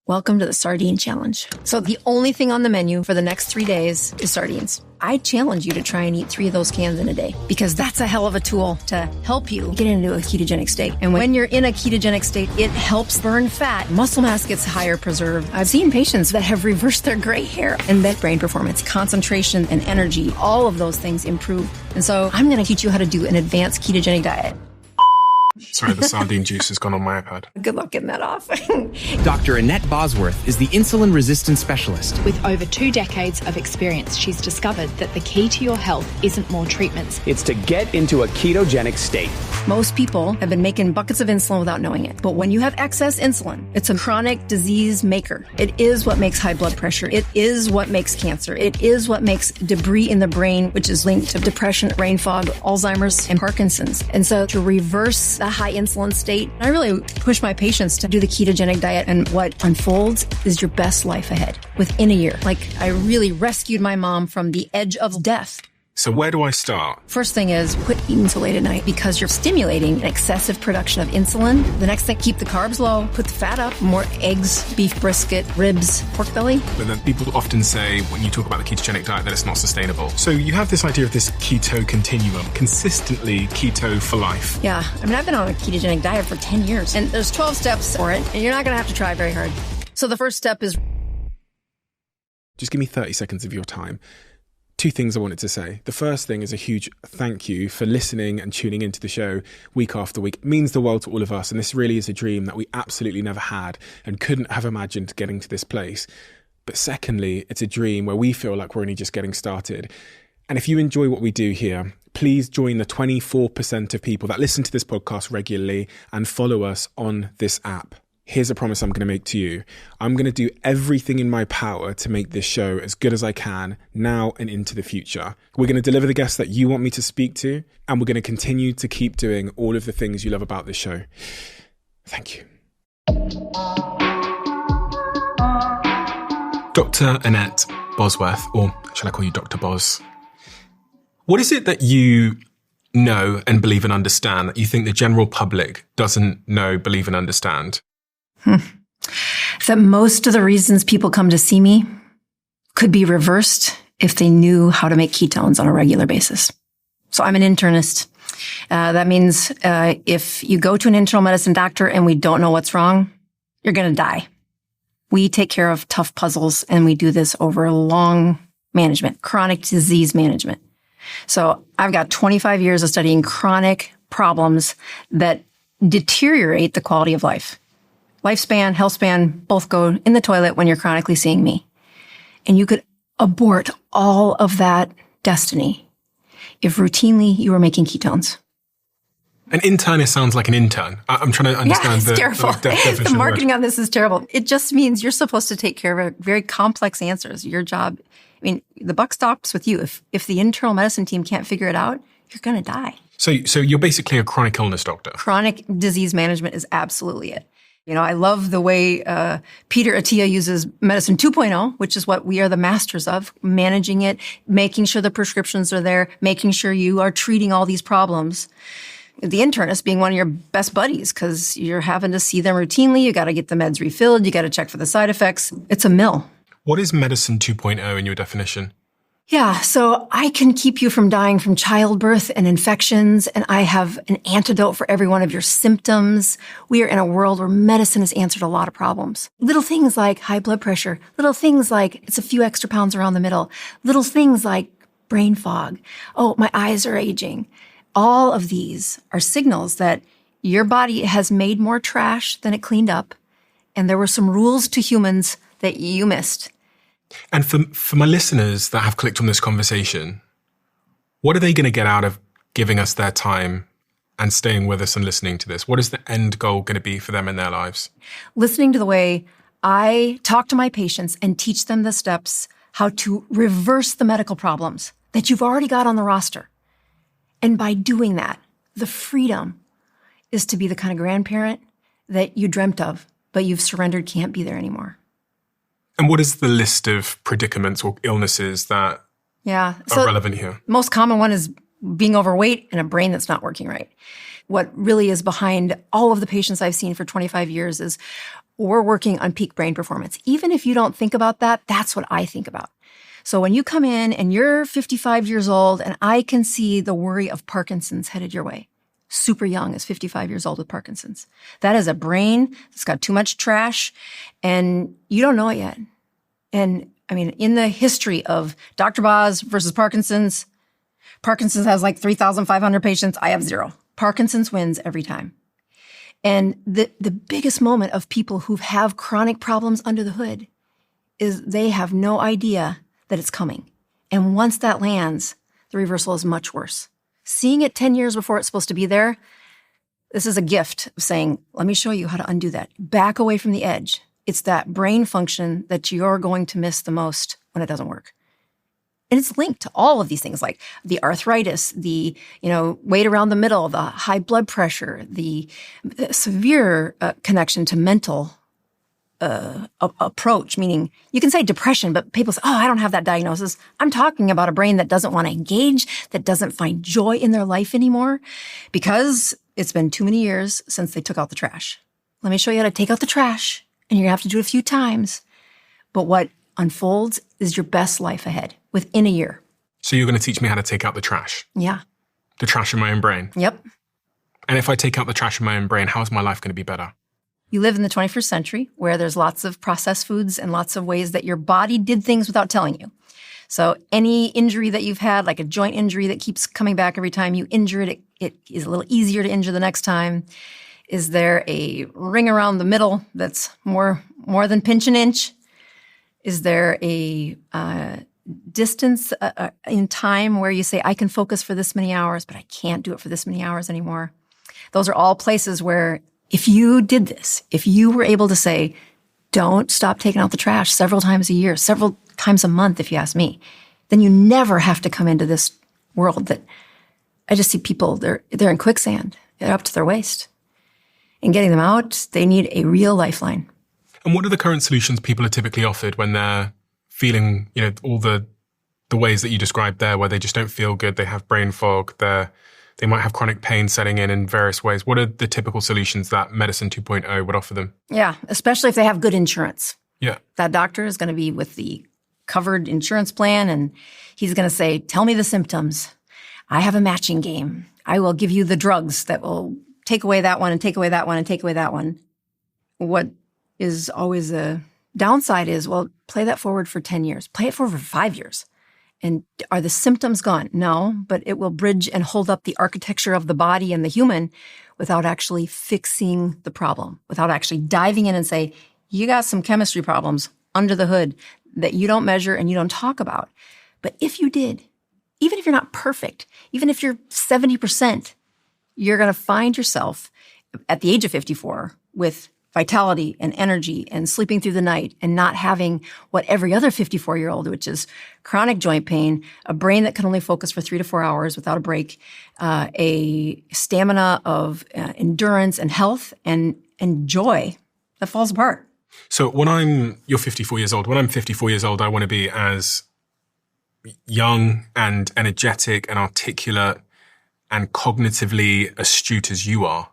Welcome to the Sardine Challenge. So the only thing on the menu for the next 3 days is sardines. I challenge you to try and eat 3 of those cans in a day because that's a hell of a tool to help you get into a ketogenic state. And when you're in a ketogenic state, it helps burn fat. Muscle mass gets higher preserved. I've seen patients that have reversed their gray hair and then brain performance, concentration, and energy. All of those things improve. And so I'm going to teach you how to do an advanced ketogenic diet. Sorry, the sardine juice has gone on my iPad. Good luck getting that off. Dr. Annette Bosworth is the insulin resistance specialist. With over 2 decades of experience, she's discovered that the key to your health isn't more treatments. It's to get into a ketogenic state. Most people have been making buckets of insulin without knowing it. But when you have excess insulin, it's a chronic disease maker. It is what makes high blood pressure. It is what makes cancer. It is what makes debris in the brain, which is linked to depression, brain fog, Alzheimer's, and Parkinson's. And so to reverse the high insulin state, I really push my patients to do the ketogenic diet. And what unfolds is your best life ahead within a year. Like, I really rescued my mom from the edge of death. So where do I start? First thing is quit eating so late at night because you're stimulating an excessive production of insulin. The next thing, keep the carbs low, put the fat up, more eggs, beef brisket, ribs, pork belly. But then people often say when you talk about the ketogenic diet that it's not sustainable. So you have this idea of this keto continuum, consistently keto for life. Yeah, I mean, I've been on a ketogenic diet for 10 years and there's 12 steps for it and you're not going to have to try very hard. So the first step is... Just give me 30 seconds of your time. 2 things I wanted to say. The first thing is a huge thank you for listening and tuning into the show week after week. It means the world to all of us. And this really is a dream that we absolutely never had and couldn't have imagined getting to this place. But secondly, it's a dream where we feel like we're only just getting started. And if you enjoy what we do here, please join the 24% of people that listen to this podcast regularly and follow us on this app. Here's a promise I'm going to make to you. I'm going to do everything in my power to make this show as good as I can now and into the future. We're going to deliver the guests that you want me to speak to, and we're going to continue to keep doing all of the things you love about this show. Thank you. Dr. Annette Bosworth, or shall I call you Dr. Boz? What is it that you know and believe and understand that you think the general public doesn't know, believe and understand? That most of the reasons people come to see me could be reversed if they knew how to make ketones on a regular basis. So I'm an internist. That means if you go to an internal medicine doctor and we don't know what's wrong, you're going to die. We take care of tough puzzles and we do this over long management, chronic disease management. So I've got 25 years of studying chronic problems that deteriorate the quality of life. Lifespan, health span, both go in the toilet when you're chronically seeing me. And you could abort all of that destiny if routinely you were making ketones. An internist sounds like an intern. I'm trying to understand the terrible. definition. The marketing on this is terrible. It just means you're supposed to take care of very complex answers. Your job, I mean, the buck stops with you. If the internal medicine team can't figure it out, you're going to die. So you're basically a chronic illness doctor. Chronic disease management is absolutely it. You know, I love the way Peter Attia uses medicine 2.0, which is what we are the masters of, managing it, making sure the prescriptions are there, making sure you are treating all these problems. The internist being one of your best buddies because you're having to see them routinely. You got to get the meds refilled. You got to check for the side effects. It's a mill. What is medicine 2.0 in your definition? Yeah, so I can keep you from dying from childbirth and infections, and I have an antidote for every one of your symptoms. We are in a world where medicine has answered a lot of problems. Little things like high blood pressure, little things like it's a few extra pounds around the middle, little things like brain fog. Oh, my eyes are aging. All of these are signals that your body has made more trash than it cleaned up, and there were some rules to humans that you missed. And for my listeners that have clicked on this conversation, what are they going to get out of giving us their time and staying with us and listening to this? What is the end goal going to be for them in their lives? Listening to the way I talk to my patients and teach them the steps how to reverse the medical problems that you've already got on the roster. And by doing that, the freedom is to be the kind of grandparent that you dreamt of, but you've surrendered can't be there anymore. And what is the list of predicaments or illnesses that are relevant here? Most common one is being overweight and a brain that's not working right. What really is behind all of the patients I've seen for 25 years is we're working on peak brain performance. Even if you don't think about that, that's what I think about. So when you come in and you're 55 years old and I can see the worry of Parkinson's headed your way, super young is 55 years old with Parkinson's. That is a brain that's got too much trash and you don't know it yet. And I mean, in the history of Dr. Boz versus Parkinson's has like 3,500 patients. I have 0. Parkinson's wins every time. And the biggest moment of people who have chronic problems under the hood is they have no idea that it's coming. And once that lands, the reversal is much worse. Seeing it 10 years before it's supposed to be there, this is a gift of saying, let me show you how to undo that. Back away from the edge. It's that brain function that you're going to miss the most when it doesn't work. And it's linked to all of these things like the arthritis, the weight around the middle, the high blood pressure, the severe connection to mental approach, meaning you can say depression, but people say, oh, I don't have that diagnosis. I'm talking about a brain that doesn't want to engage, that doesn't find joy in their life anymore because it's been too many years since they took out the trash. Let me show you how to take out the trash, and you're going to have to do it a few times. But what unfolds is your best life ahead within a year. So you're going to teach me how to take out the trash? Yeah. The trash in my own brain? Yep. And if I take out the trash in my own brain, how is my life going to be better? You live in the 21st century where there's lots of processed foods and lots of ways that your body did things without telling you. So any injury that you've had, like a joint injury that keeps coming back every time you injure it, it is a little easier to injure the next time. Is there a ring around the middle that's more than pinch an inch? Is there a distance in time where you say, I can focus for this many hours, but I can't do it for this many hours anymore? Those are all places where if you did this, if you were able to say, don't stop taking out the trash several times a year, several times a month, if you ask me, then you never have to come into this world that I just see people, they're in quicksand. They're up to their waist. And getting them out, they need a real lifeline. And what are the current solutions people are typically offered when they're feeling, all the ways that you described there, where they just don't feel good, they have brain fog, they might have chronic pain setting in various ways. What are the typical solutions that Medicine 2.0 would offer them? Yeah, especially if they have good insurance. Yeah. That doctor is going to be with the covered insurance plan, and he's going to say, tell me the symptoms. I have a matching game. I will give you the drugs that will take away that one and take away that one and take away that one. What is always a downside is, well, play that forward for 10 years. Play it forward for 5 years. And are the symptoms gone? No, but it will bridge and hold up the architecture of the body and the human without actually fixing the problem, without actually diving in and say, you got some chemistry problems under the hood that you don't measure and you don't talk about. But if you did, even if you're not perfect, even if you're 70%, you're going to find yourself at the age of 54 with vitality and energy and sleeping through the night and not having what every other 54-year-old, which is chronic joint pain, a brain that can only focus for 3 to 4 hours without a break, a stamina of endurance and health and joy that falls apart. So you're 54 years old. When I'm 54 years old, I want to be as young and energetic and articulate and cognitively astute as you are.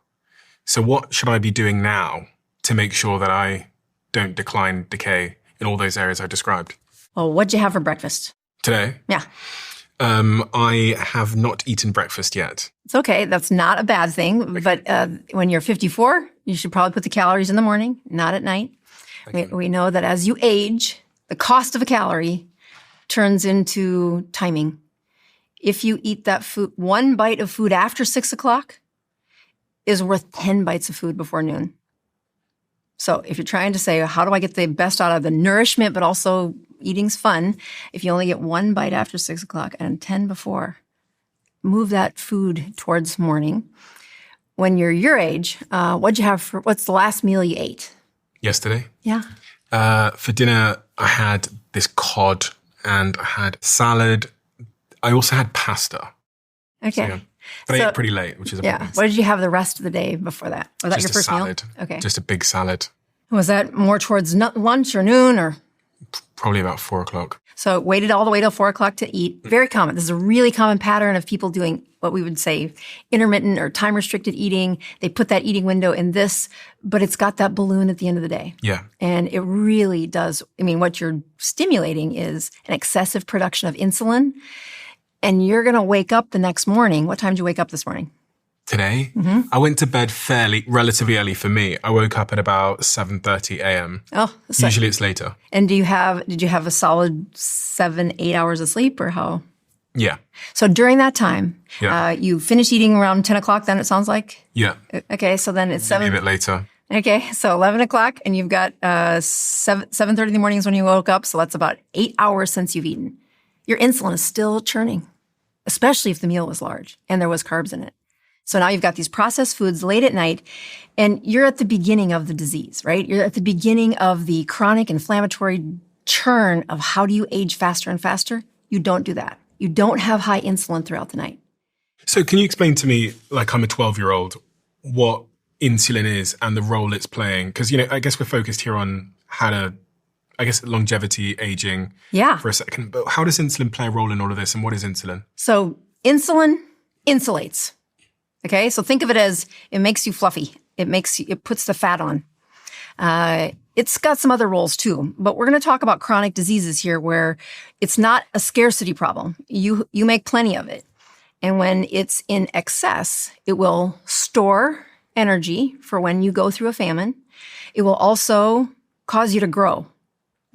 So what should I be doing now to make sure that I don't decay in all those areas I described? Well, what'd you have for breakfast? Today? Yeah. I have not eaten breakfast yet. It's okay. That's not a bad thing. But when you're 54, you should probably put the calories in the morning, not at night. We know that as you age, the cost of a calorie turns into timing. If you eat that food, 1 bite of food after 6 o'clock is worth 10 bites of food before noon. So if you're trying to say, how do I get the best out of the nourishment, but also eating's fun, if you only get 1 bite after 6 o'clock and 10 before, move that food towards morning. When you're your age, what's the last meal you ate? Yesterday? Yeah. For dinner, I had this cod and I had salad. I also had pasta. Okay. So, but I ate pretty late, which is a problem. What did you have the rest of the day before that? Was that your first salad. meal? Okay. Just a big salad. Was that more towards lunch or noon or? Probably about 4 o'clock. So waited all the way till 4 o'clock to eat. Very common. This is a really common pattern of people doing what we would say intermittent or time-restricted eating. They put that eating window in this, but it's got that balloon at the end of the day. Yeah. And it really does. I mean, what you're stimulating is an excessive production of insulin. And you're going to wake up the next morning. What time did you wake up this morning? Today, I went to bed relatively early for me. I woke up at about 7:30 a.m. Oh, so, usually it's later. And did you have a solid 7-8 hours of sleep or how? Yeah. So during that time, you finish eating around 10 o'clock then it sounds like? Yeah. Okay, so then it's Maybe a bit later. Okay, so 11 o'clock and you've got 7:30 in the morning is when you woke up. So that's about 8 hours since you've eaten. Your insulin is still churning, especially if the meal was large and there was carbs in it. So now you've got these processed foods late at night, and you're at the beginning of the disease, right? You're at the beginning of the chronic inflammatory churn of how do you age faster and faster? You don't do that. You don't have high insulin throughout the night. So can you explain to me, like I'm a 12-year-old, what insulin is and the role it's playing? Because, I guess we're focused here on longevity, aging for a second. But how does insulin play a role in all of this, and what is insulin? So insulin insulates. Okay, so think of it as it makes you fluffy. It puts the fat on. It's got some other roles too, but we're going to talk about chronic diseases here where it's not a scarcity problem. You make plenty of it. And when it's in excess, it will store energy for when you go through a famine. It will also cause you to grow.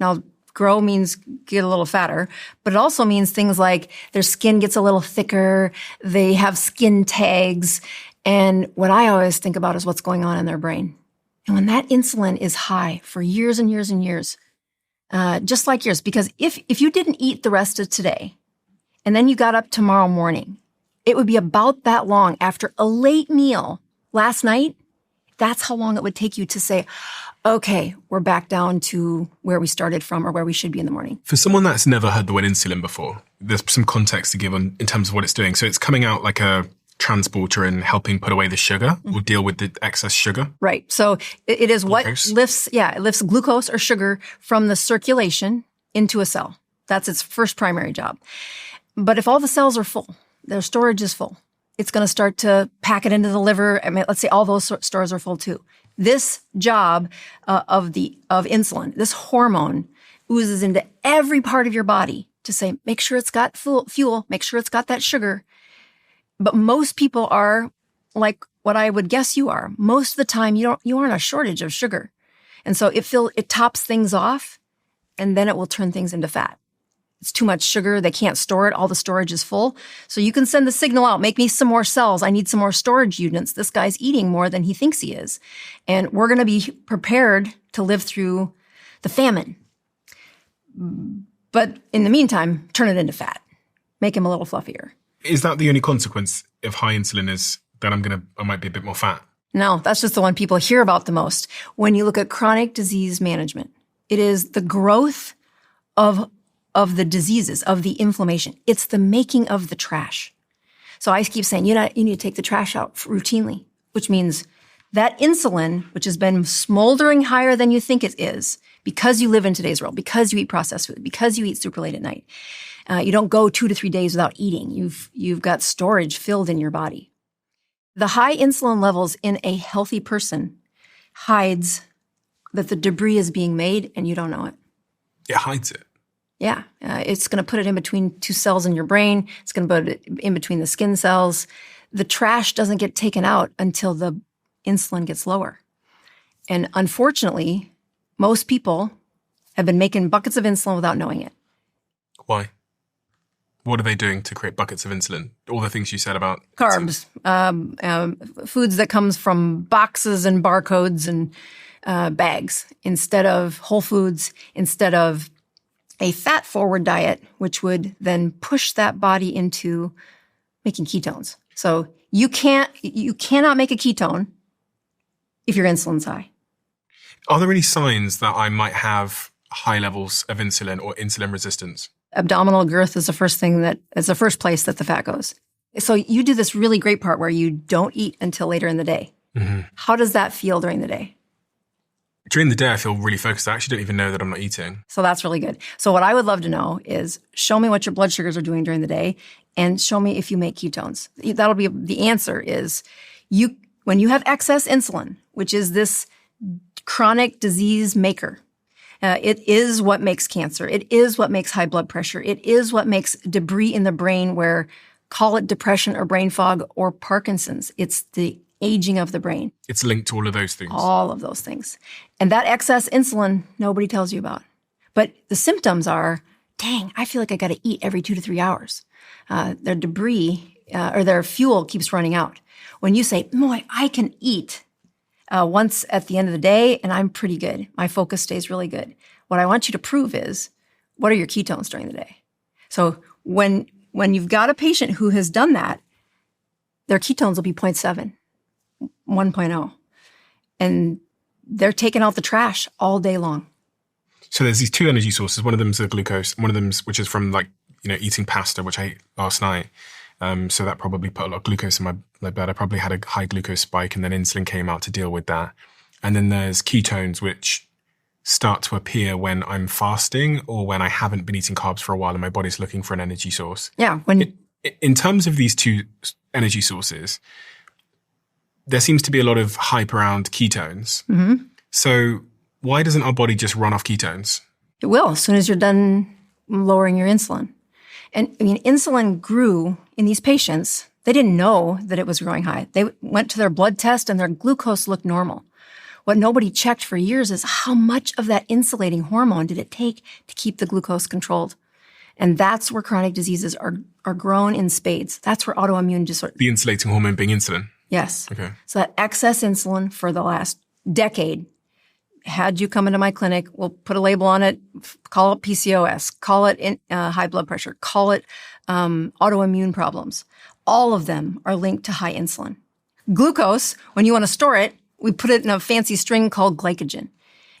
Now, grow means get a little fatter, but it also means things like their skin gets a little thicker, they have skin tags, and what I always think about is what's going on in their brain. And when that insulin is high for years and years and years, just like yours, because if you didn't eat the rest of today, and then you got up tomorrow morning, it would be about that long after a late meal last night. That's how long it would take you to say, okay, we're back down to where we started from or where we should be in the morning. For someone that's never heard the word insulin before, there's some context to give in terms of what it's doing. So it's coming out like a transporter and helping put away the sugar or deal with the excess sugar. Right. So it is Glucose. It lifts glucose or sugar from the circulation into a cell. That's its first primary job. But if all the cells are full, their storage is full, it's going to start to pack it into the liver. I mean, let's say all those stores are full too. This job of insulin, this hormone, oozes into every part of your body to say, make sure it's got fuel, make sure it's got that sugar. But most people are like what I would guess you are. Most of the time, you aren't a shortage of sugar, and so it tops things off, and then it will turn things into fat. It's too much sugar. They can't store it. All the storage is full. So you can send the signal out, make me some more cells. I need some more storage units. This guy's eating more than he thinks he is. And we're going to be prepared to live through the famine. But in the meantime, turn it into fat. Make him a little fluffier. Is that the only consequence of high insulin is that I might be a bit more fat? No, that's just the one people hear about the most. When you look at chronic disease management, it is the growth of the diseases, of the inflammation. It's the making of the trash. So I keep saying, you need to take the trash out routinely, which means that insulin, which has been smoldering higher than you think it is, because you live in today's world, because you eat processed food, because you eat super late at night. You don't go 2 to 3 days without eating. You've got storage filled in your body. The high insulin levels in a healthy person hides that the debris is being made and you don't know it. It hides it. Yeah, it's going to put it in between 2 cells in your brain. It's going to put it in between the skin cells. The trash doesn't get taken out until the insulin gets lower. And unfortunately, most people have been making buckets of insulin without knowing it. Why? What are they doing to create buckets of insulin? All the things you said about carbs, foods that comes from boxes and barcodes and bags instead of whole foods, instead of a fat-forward diet, which would then push that body into making ketones. So you cannot make a ketone if your insulin's high. Are there any signs that I might have high levels of insulin or insulin resistance? Abdominal girth is the first place that the fat goes. So you do this really great part where you don't eat until later in the day. Mm-hmm. How does that feel during the day? During the day, I feel really focused. I actually don't even know that I'm not eating. So that's really good. So what I would love to know is show me what your blood sugars are doing during the day and show me if you make ketones. That'll be the answer is when you have excess insulin, which is this chronic disease maker, it is what makes cancer. It is what makes high blood pressure. It is what makes debris in the brain where call it depression or brain fog or Parkinson's. It's the aging of the brain. It's linked to all of those things. All of those things. And that excess insulin, nobody tells you about. But the symptoms are, dang, I feel like I got to eat every 2 to 3 hours. Their debris or their fuel keeps running out. When you say, boy, I can eat once at the end of the day and I'm pretty good. My focus stays really good. What I want you to prove is, what are your ketones during the day? So when you've got a patient who has done that, their ketones will be 0.7. 1.0. And they're taking out the trash all day long. So there's these two energy sources. One of them's the glucose. One of them's, which is from eating pasta, which I ate last night. So that probably put a lot of glucose in my blood. I probably had a high glucose spike and then insulin came out to deal with that. And then there's ketones, which start to appear when I'm fasting or when I haven't been eating carbs for a while and my body's looking for an energy source. Yeah. In terms of these two energy sources, there seems to be a lot of hype around ketones. Mm-hmm. So why doesn't our body just run off ketones? It will as soon as you're done lowering your insulin. And I mean, insulin grew in these patients. They didn't know that it was growing high. They went to their blood test and their glucose looked normal. What nobody checked for years is how much of that insulating hormone did it take to keep the glucose controlled? And that's where chronic diseases are grown in spades. That's where autoimmune disorder. The insulating hormone being insulin? Yes. Okay. So that excess insulin for the last decade, had you come into my clinic, we'll put a label on it, call it PCOS, call it high blood pressure, call it autoimmune problems. All of them are linked to high insulin. Glucose, when you want to store it, we put it in a fancy string called glycogen.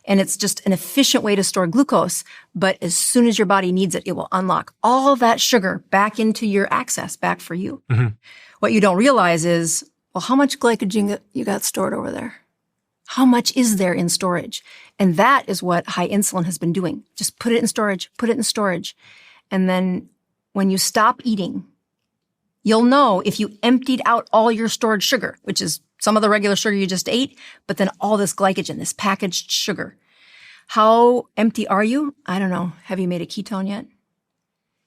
And it's just an efficient way to store glucose. But as soon as your body needs it, it will unlock all that sugar back into your access, back for you. Mm-hmm. What you don't realize is, well, how much glycogen you got stored over there? How much is there in storage? And that is what high insulin has been doing. Just put it in storage, put it in storage. And then when you stop eating, you'll know if you emptied out all your stored sugar, which is some of the regular sugar you just ate, but then all this glycogen, this packaged sugar. How empty are you? I don't know. Have you made a ketone yet?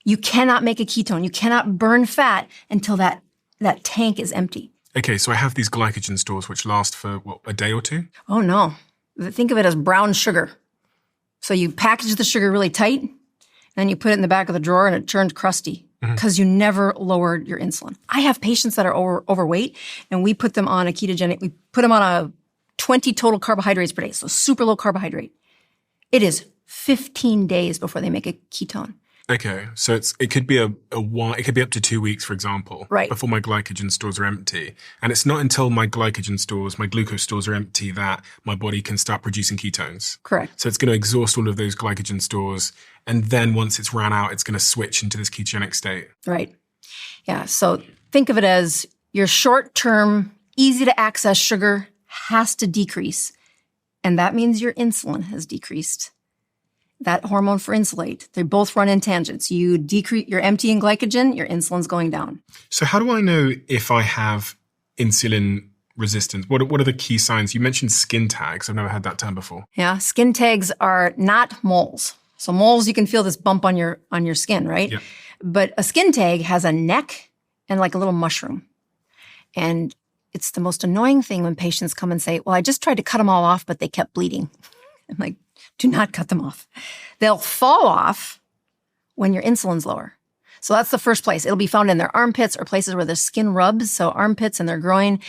You cannot make a ketone. You cannot burn fat until that tank is empty. Okay, so I have these glycogen stores which last for, a day or two? Oh, no. Think of it as brown sugar. So you package the sugar really tight, and then you put it in the back of the drawer and it turns crusty because you never lowered your insulin. I have patients that are overweight, and we put them on a ketogenic. We put them on a 20 total carbohydrates per day, so super low carbohydrate. It is 15 days before they make a ketone. Okay, so it could be it could be up to 2 weeks, for example, right, before my glycogen stores are empty. And it's not until my glycogen stores, my glucose stores are empty that my body can start producing ketones. Correct. So it's going to exhaust all of those glycogen stores. And then once it's ran out, it's going to switch into this ketogenic state. Right. Yeah. So think of it as your short-term, easy to access sugar has to decrease. And that means your insulin has decreased. That hormone for insulate, they both run in tangents. You decrease, you're emptying glycogen, your insulin's going down. So how do I know if I have insulin resistance? What are the key signs? You mentioned skin tags. I've never had that term before. Yeah, skin tags are not moles. So moles, you can feel this bump on your skin, right? Yeah. But a skin tag has a neck and like a little mushroom. And it's the most annoying thing when patients come and say, well, I just tried to cut them all off, but they kept bleeding. I'm like, do not cut them off. They'll fall off when your insulin's lower. So that's the first place. It'll be found in their armpits or places where their skin rubs, so armpits and their groin.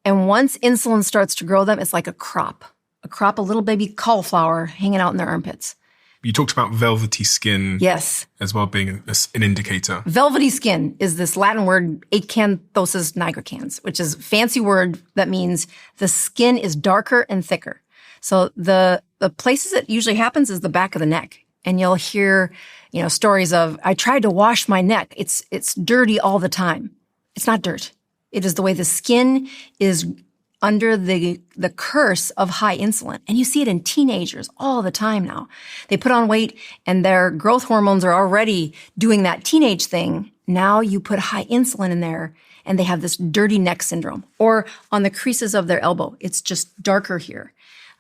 And once insulin starts to grow them, it's like a crop of little baby cauliflower hanging out in their armpits. You talked about velvety skin. Yes. As well being an indicator. Velvety skin is this Latin word, acanthosis nigricans, which is a fancy word that means the skin is darker and thicker. So the places it usually happens is the back of the neck. And you'll hear, stories of, I tried to wash my neck. It's dirty all the time. It's not dirt. It is the way the skin is under the curse of high insulin. And you see it in teenagers all the time now. They put on weight and their growth hormones are already doing that teenage thing. Now you put high insulin in there and they have this dirty neck syndrome. Or on the creases of their elbow, it's just darker here.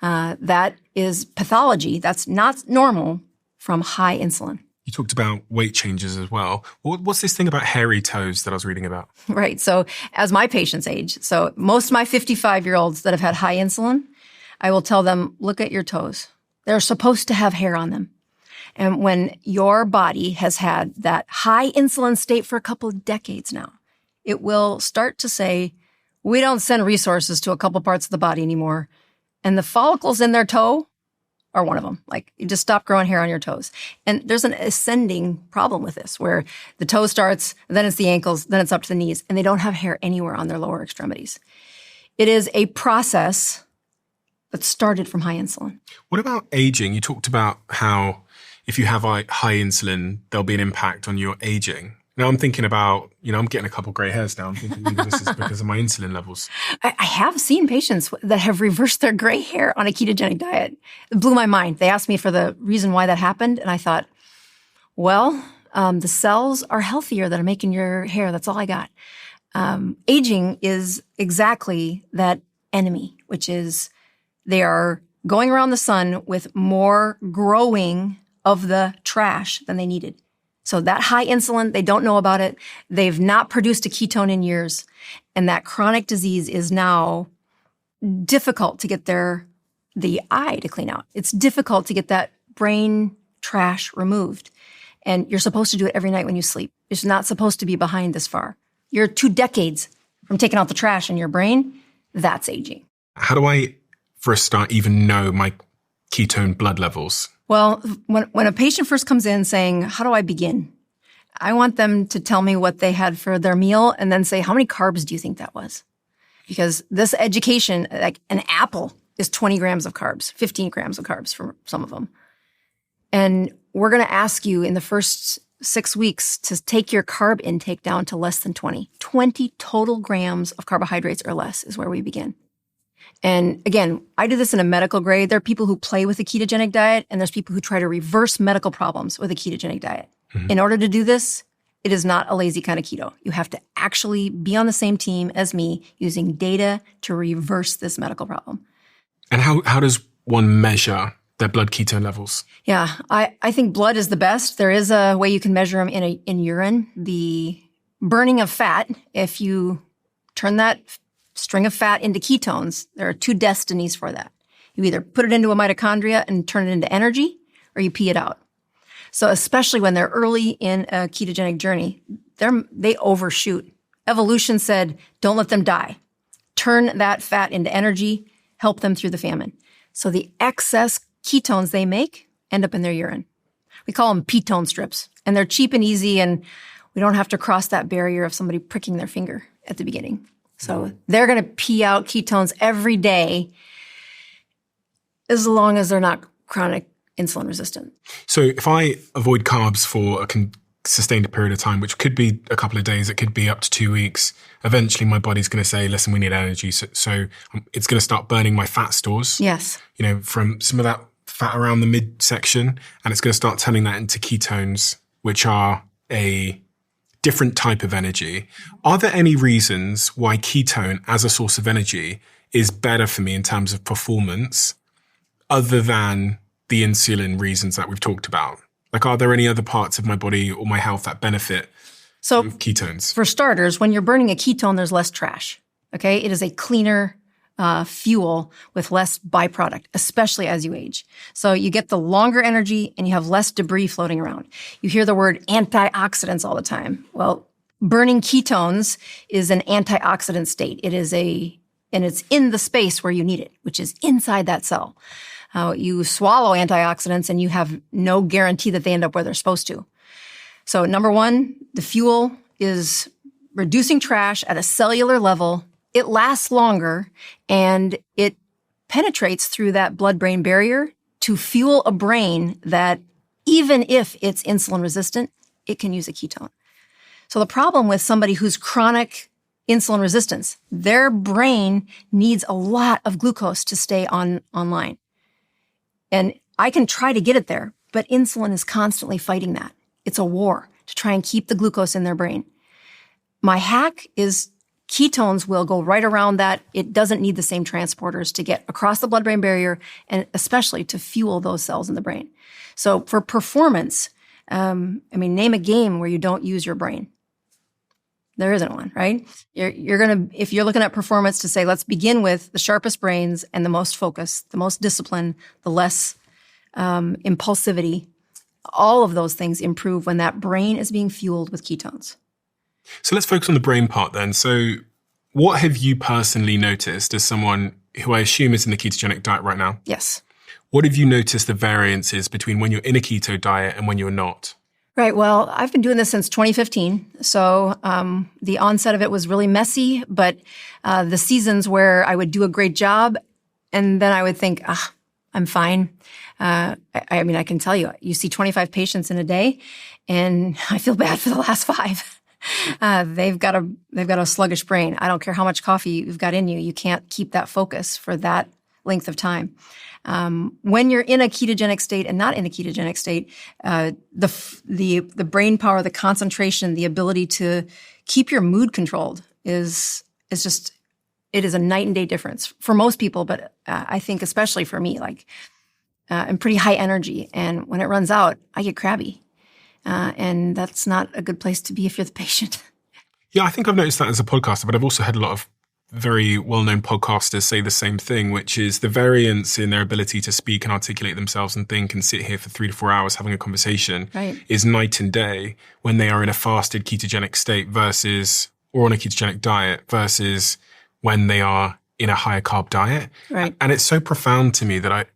That is pathology. That's not normal from high insulin. You talked about weight changes as well. What's this thing about hairy toes that I was reading about? Right. So as my patients age, so most of my 55-year-olds that have had high insulin, I will tell them, look at your toes. They're supposed to have hair on them. And when your body has had that high insulin state for a couple of decades now, it will start to say, we don't send resources to a couple parts of the body anymore. And the follicles in their toe are one of them. Like, you just stop growing hair on your toes. And there's an ascending problem with this, where the toe starts, then it's the ankles, then it's up to the knees, and they don't have hair anywhere on their lower extremities. It is a process that started from high insulin. What about aging? You talked about how if you have high insulin, there'll be an impact on your aging. Now I'm thinking about, I'm getting a couple gray hairs now. I'm thinking maybe this is because of my insulin levels. I have seen patients that have reversed their gray hair on a ketogenic diet. It blew my mind. They asked me for the reason why that happened. And I thought, well, the cells are healthier that are making your hair. That's all I got. Aging is exactly that enemy, which is they are going around the sun with more growing of the trash than they needed. So that high insulin, they don't know about it. They've not produced a ketone in years. And that chronic disease is now difficult to get the eye to clean out. It's difficult to get that brain trash removed. And you're supposed to do it every night when you sleep. It's not supposed to be behind this far. You're 2 decades from taking out the trash in your brain. That's aging. How do I, for a start, even know my ketone blood levels? Well, when a patient first comes in saying, how do I begin? I want them to tell me what they had for their meal and then say, how many carbs do you think that was? Because this education, like an apple is 20 grams of carbs, 15 grams of carbs for some of them. And we're going to ask you in the first 6 weeks to take your carb intake down to less than 20. 20 total grams of carbohydrates or less is where we begin. And again, I do this in a medical grade. There are people who play with a ketogenic diet, and there's people who try to reverse medical problems with a ketogenic diet. Mm-hmm. In order to do this, it is not a lazy kind of keto. You have to actually be on the same team as me using data to reverse this medical problem. And how does one measure their blood ketone levels? Yeah, I think blood is the best. There is a way you can measure them in urine. The burning of fat, if you turn that string of fat into ketones, there are 2 destinies for that. You either put it into a mitochondria and turn it into energy, or you pee it out. So especially when they're early in a ketogenic journey, they overshoot. Evolution said, don't let them die. Turn that fat into energy, help them through the famine. So the excess ketones they make end up in their urine. We call them ketone strips, and they're cheap and easy, and we don't have to cross that barrier of somebody pricking their finger at the beginning. So they're going to pee out ketones every day as long as they're not chronic insulin resistant. So if I avoid carbs for a sustained period of time, which could be a couple of days, it could be up to 2 weeks, eventually my body's going to say, listen, we need energy. So it's going to start burning my fat stores. Yes. From some of that fat around the midsection, and it's going to start turning that into ketones, which are a different type of energy. Are there any reasons why ketone as a source of energy is better for me in terms of performance other than the insulin reasons that we've talked about? Like, are there any other parts of my body or my health that benefit from ketones? For starters, when you're burning a ketone, there's less trash. Okay. It is a cleaner fuel with less byproduct, especially as you age. So you get the longer energy and you have less debris floating around. You hear the word antioxidants all the time. Well, burning ketones is an antioxidant state. It is and it's in the space where you need it, which is inside that cell. You swallow antioxidants and you have no guarantee that they end up where they're supposed to. So number one, the fuel is reducing trash at a cellular level. It lasts longer and it penetrates through that blood-brain barrier to fuel a brain that, even if it's insulin resistant, it can use a ketone. So the problem with somebody who's chronic insulin resistance. Their brain needs a lot of glucose to stay online. And I can try to get it there, but insulin is constantly fighting that. It's a war to try and keep the glucose in their brain. My hack is ketones will go right around that. It doesn't need the same transporters to get across the blood-brain barrier and especially to fuel those cells in the brain. So for performance, name a game where you don't use your brain. There isn't one, right? If you're looking at performance to say, let's begin with the sharpest brains and the most focus, the most discipline, the less impulsivity, all of those things improve when that brain is being fueled with ketones. So let's focus on the brain part then. So what have you personally noticed as someone who I assume is in the ketogenic diet right now? Yes. What have you noticed the variances between when you're in a keto diet and when you're not? Right. Well, I've been doing this since 2015. So the onset of it was really messy, but the seasons where I would do a great job and then I would think, I'm fine. I can tell you, you see 25 patients in a day and I feel bad for the last 5. They've got a sluggish brain. I don't care how much coffee you've got in you. You can't keep that focus for that length of time. When you're in a ketogenic state and not in a ketogenic state, the brain power, the concentration, the ability to keep your mood controlled is just, it is a night and day difference for most people. But I think especially for me, I'm pretty high energy. And when it runs out, I get crabby. And that's not a good place to be if you're the patient. Yeah, I think I've noticed that as a podcaster, but I've also had a lot of very well-known podcasters say the same thing, which is the variance in their ability to speak and articulate themselves and think and sit here for 3 to 4 hours having a conversation is night and day when they are in a fasted ketogenic state or on a ketogenic diet versus when they are in a higher carb diet. Right. And it's so profound to me that I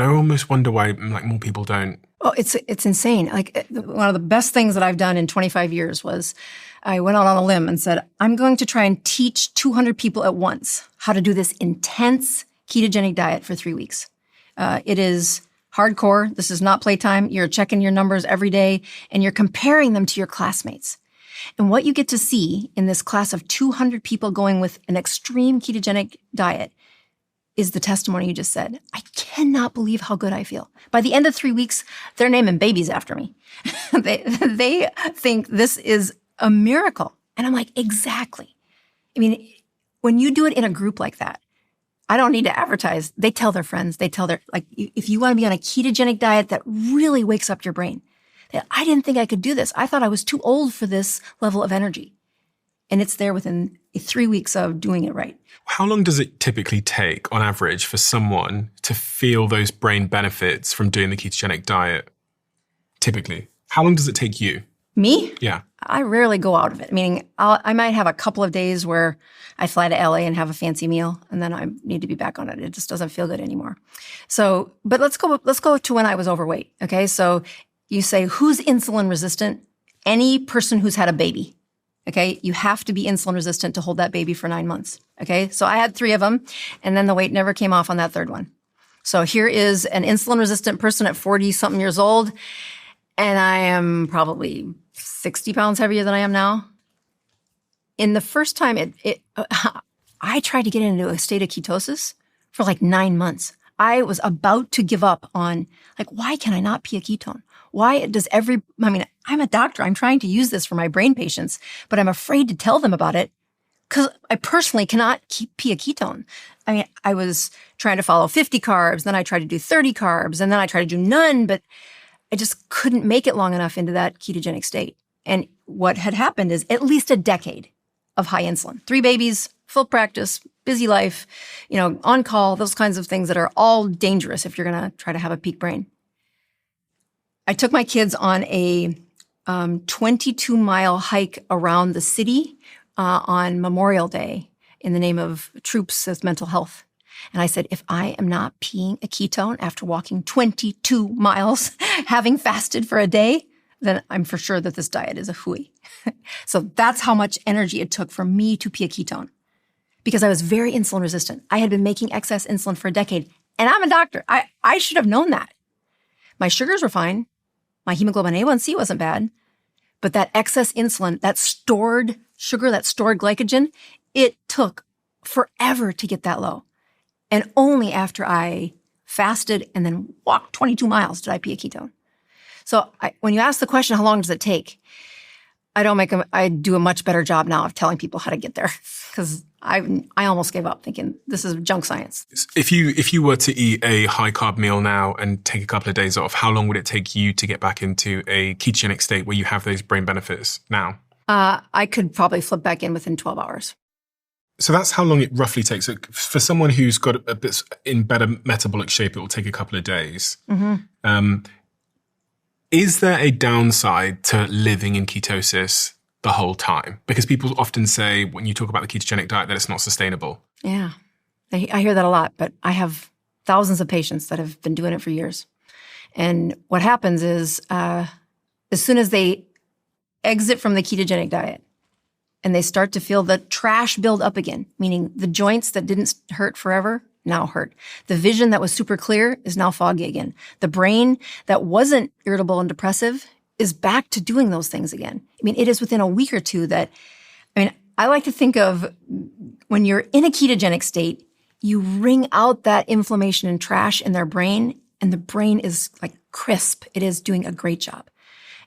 almost wonder why more people don't. Oh, it's insane. One of the best things that I've done in 25 years was I went out on a limb and said, I'm going to try and teach 200 people at once how to do this intense ketogenic diet for 3 weeks. It is hardcore. This is not playtime. You're checking your numbers every day and you're comparing them to your classmates. And what you get to see in this class of 200 people going with an extreme ketogenic diet is the testimony you just said. I cannot believe how good I feel. By the end of 3 weeks, they're naming babies after me. They think this is a miracle. And I'm like, exactly. When you do it in a group like that, I don't need to advertise. They tell their friends, if you want to be on a ketogenic diet that really wakes up your brain, I didn't think I could do this. I thought I was too old for this level of energy. And it's there within 3 weeks of doing it right. How long does it typically take, on average, for someone to feel those brain benefits from doing the ketogenic diet? Typically. How long does it take you? Me? Yeah. I rarely go out of it, meaning I might have a couple of days where I fly to LA and have a fancy meal, and then I need to be back on it. It just doesn't feel good anymore. So, but let's go to when I was overweight, okay? So you say, who's insulin resistant? Any person who's had a baby. Okay, you have to be insulin resistant to hold that baby for 9 months. Okay, so I had 3 of them, and then the weight never came off on that 3rd one. So here is an insulin resistant person at 40-something years old, and I am probably 60 pounds heavier than I am now. In the first time, I tried to get into a state of ketosis for 9 months. I was about to give up on, why can I not pee a ketone? Why does I'm a doctor. I'm trying to use this for my brain patients, but I'm afraid to tell them about it because I personally cannot pee a ketone. I was trying to follow 50 carbs, then I tried to do 30 carbs, and then I tried to do none, but I just couldn't make it long enough into that ketogenic state. And what had happened is at least a decade of high insulin. 3 babies, full practice, busy life, on call, those kinds of things that are all dangerous if you're going to try to have a peak brain. I took my kids on a 22-mile hike around the city on Memorial Day in the name of troops of mental health. And I said, if I am not peeing a ketone after walking 22 miles, having fasted for a day, then I'm for sure that this diet is a hooey. So that's how much energy it took for me to pee a ketone because I was very insulin resistant. I had been making excess insulin for a decade, and I'm a doctor. I should have known that. My sugars were fine. My hemoglobin A1C wasn't bad. But that excess insulin, that stored sugar, that stored glycogen, it took forever to get that low. And only after I fasted and then walked 22 miles did I pee a ketone. So when you ask the question, how long does it take? I do a much better job now of telling people how to get there, because I almost gave up thinking this is junk science. If you were to eat a high carb meal now and take a couple of days off, how long would it take you to get back into a ketogenic state where you have those brain benefits now? I could probably flip back in within 12 hours. So that's how long it roughly takes. So for someone who's got a bit in better metabolic shape, it will take a couple of days. Mm-hmm. Is there a downside to living in ketosis the whole time? Because people often say when you talk about the ketogenic diet that it's not sustainable. Yeah, I hear that a lot, but I have thousands of patients that have been doing it for years. And what happens is as soon as they exit from the ketogenic diet and they start to feel the trash build up again, meaning the joints that didn't hurt forever now hurt. The vision that was super clear is now foggy again. The brain that wasn't irritable and depressive is back to doing those things again. I mean, it is within a week or two that, I like to think of when you're in a ketogenic state, you wring out that inflammation and trash in their brain, and the brain is like crisp. It is doing a great job.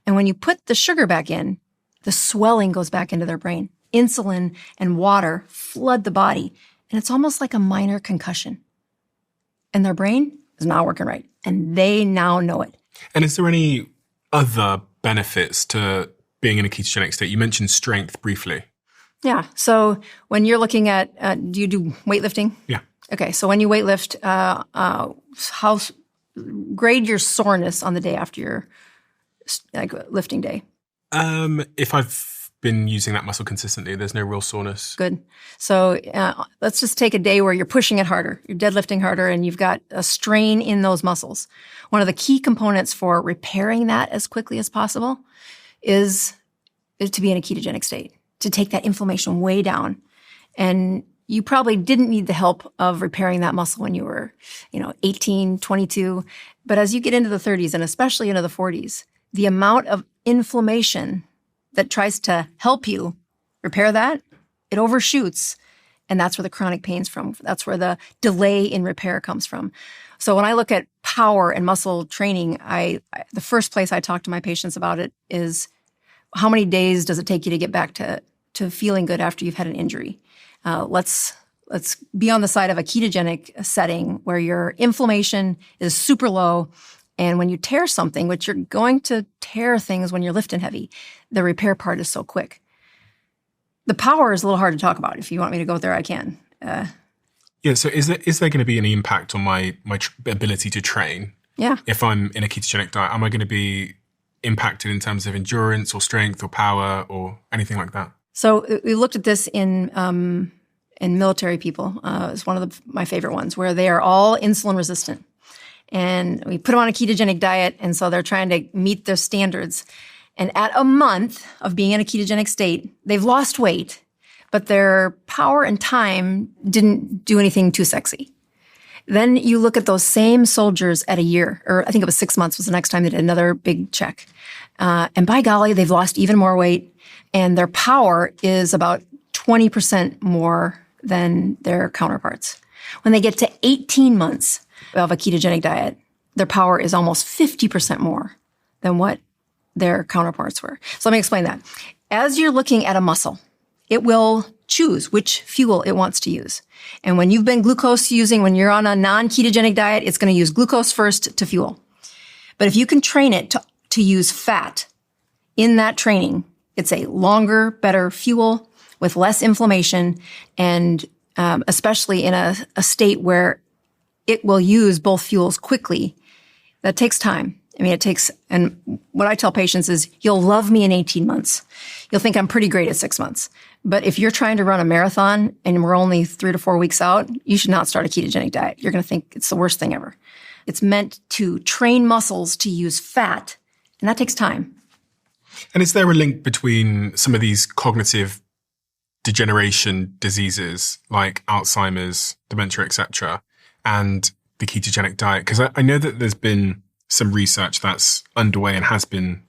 And when you put the sugar back in, the swelling goes back into their brain. Insulin and water flood the body. And it's almost like a minor concussion. And their brain is not working right. And they now know it. And is there any other benefits to being in a ketogenic state? You mentioned strength briefly. Yeah. So when you're looking at, do you do weightlifting? Yeah. Okay. So when you weightlift, grade your soreness on the day after your lifting day. If I've been using that muscle consistently, there's no real soreness. Good. So let's just take a day where you're pushing it harder, you're deadlifting harder, and you've got a strain in those muscles. One of the key components for repairing that as quickly as possible is to be in a ketogenic state, to take that inflammation way down. And you probably didn't need the help of repairing that muscle when you were, 18, 22. But as you get into the 30s and especially into the 40s, the amount of inflammation that tries to help you repair that, it overshoots. And that's where the chronic pain's from. That's where the delay in repair comes from. So when I look at power and muscle training, the first place I talk to my patients about it is how many days does it take you to get back to feeling good after you've had an injury? Let's be on the side of a ketogenic setting where your inflammation is super low. And when you tear something, which you're going to tear things when you're lifting heavy, the repair part is so quick. The power is a little hard to talk about. If you want me to go there, I can. Yeah. So is there going to be any impact on my ability to train? Yeah. If I'm in a ketogenic diet, am I going to be impacted in terms of endurance or strength or power or anything like that? So we looked at this in military people. It's one of my favorite ones, where they are all insulin resistant. And we put them on a ketogenic diet, and so they're trying to meet their standards. And at a month of being in a ketogenic state, they've lost weight, but their power and time didn't do anything too sexy. Then you look at those same soldiers at a year, or I think it was 6 months was the next time they did another big check. And by golly, they've lost even more weight, and their power is about 20% more than their counterparts. When they get to 18 months of a ketogenic diet, their power is almost 50% more than what their counterparts were. So let me explain that. As you're looking at a muscle, it will choose which fuel it wants to use. And when you've been glucose using, when you're on a non-ketogenic diet, it's going to use glucose first to fuel. But if you can train it to use fat in that training, it's a longer, better fuel with less inflammation, and especially in a state where it will use both fuels quickly. That takes time. And what I tell patients is, you'll love me in 18 months. You'll think I'm pretty great at 6 months. But if you're trying to run a marathon and we're only 3 to 4 weeks out, you should not start a ketogenic diet. You're going to think it's the worst thing ever. It's meant to train muscles to use fat, and that takes time. And is there a link between some of these cognitive degeneration diseases like Alzheimer's, dementia, etc., and the ketogenic diet? Because I know that there's been some research that's underway and has been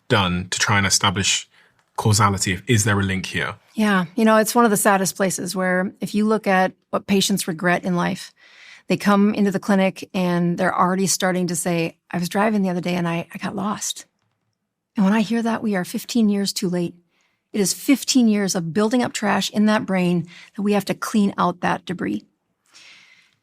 done to try and establish causality? Is there a link here? Yeah. It's one of the saddest places where if you look at what patients regret in life, they come into the clinic and they're already starting to say, I was driving the other day and I got lost. And when I hear that, we are 15 years too late. It is 15 years of building up trash in that brain that we have to clean out that debris.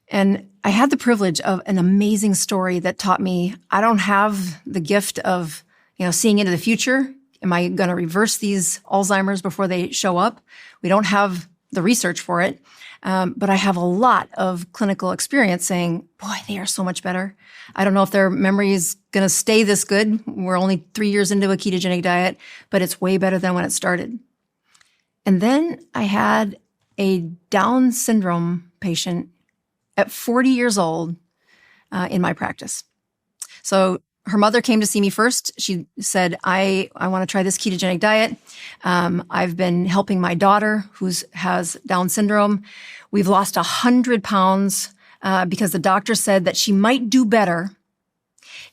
And I had the privilege of an amazing story that taught me I don't have the gift of, seeing into the future. Am I going to reverse these Alzheimer's before they show up? We don't have the research for it. But I have a lot of clinical experience saying, boy, they are so much better. I don't know if their memory is going to stay this good. We're only 3 years into a ketogenic diet, but it's way better than when it started. And then I had a Down syndrome patient at 40 years old in my practice. So her mother came to see me first. She said, I want to try this ketogenic diet. I've been helping my daughter who has Down syndrome. We've lost 100 pounds because the doctor said that she might do better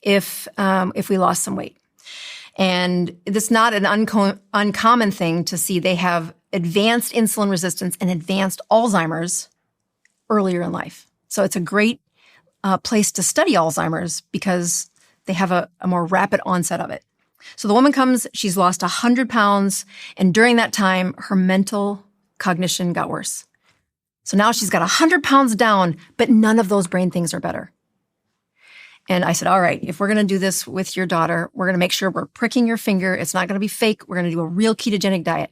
if we lost some weight. And it's not an uncommon thing to see. They have advanced insulin resistance and advanced Alzheimer's earlier in life. So it's a great place to study Alzheimer's because they have a more rapid onset of it. So the woman comes, she's lost 100 pounds, and during that time, her mental cognition got worse. So now she's got 100 pounds down, but none of those brain things are better. And I said, all right, if we're going to do this with your daughter, we're going to make sure we're pricking your finger. It's not going to be fake. We're going to do a real ketogenic diet.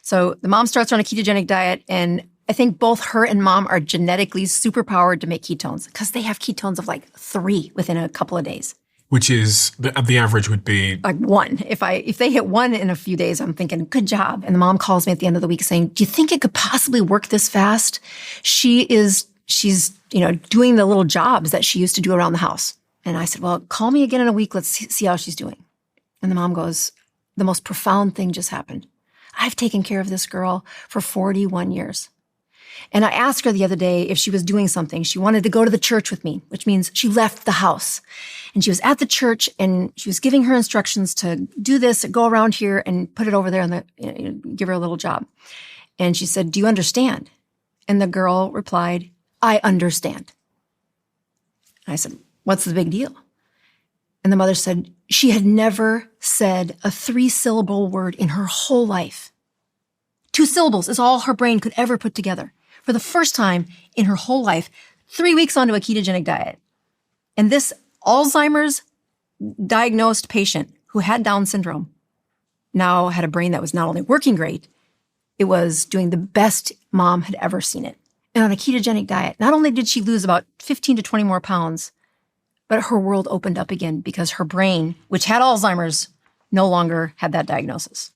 So the mom starts on a ketogenic diet, and I think both her and mom are genetically superpowered to make ketones because they have ketones of like 3 within a couple of days. Which is, the average would be? Like 1. If they hit 1 in a few days, I'm thinking, good job. And the mom calls me at the end of the week saying, do you think it could possibly work this fast? She's doing the little jobs that she used to do around the house. And I said, well, call me again in a week. Let's see how she's doing. And the mom goes, the most profound thing just happened. I've taken care of this girl for 41 years. And I asked her the other day if she was doing something. She wanted to go to the church with me, which means she left the house. And she was at the church and she was giving her instructions to do this, go around here and put it over there and give her a little job. And she said, do you understand? And the girl replied, I understand. And I said, what's the big deal? And the mother said, she had never said a 3-syllable word in her whole life. 2 syllables is all her brain could ever put together. For the first time in her whole life, 3 weeks onto a ketogenic diet. And this Alzheimer's diagnosed patient who had Down syndrome now had a brain that was not only working great, it was doing the best mom had ever seen it. And on a ketogenic diet, not only did she lose about 15 to 20 more pounds, but her world opened up again because her brain, which had Alzheimer's, no longer had that diagnosis.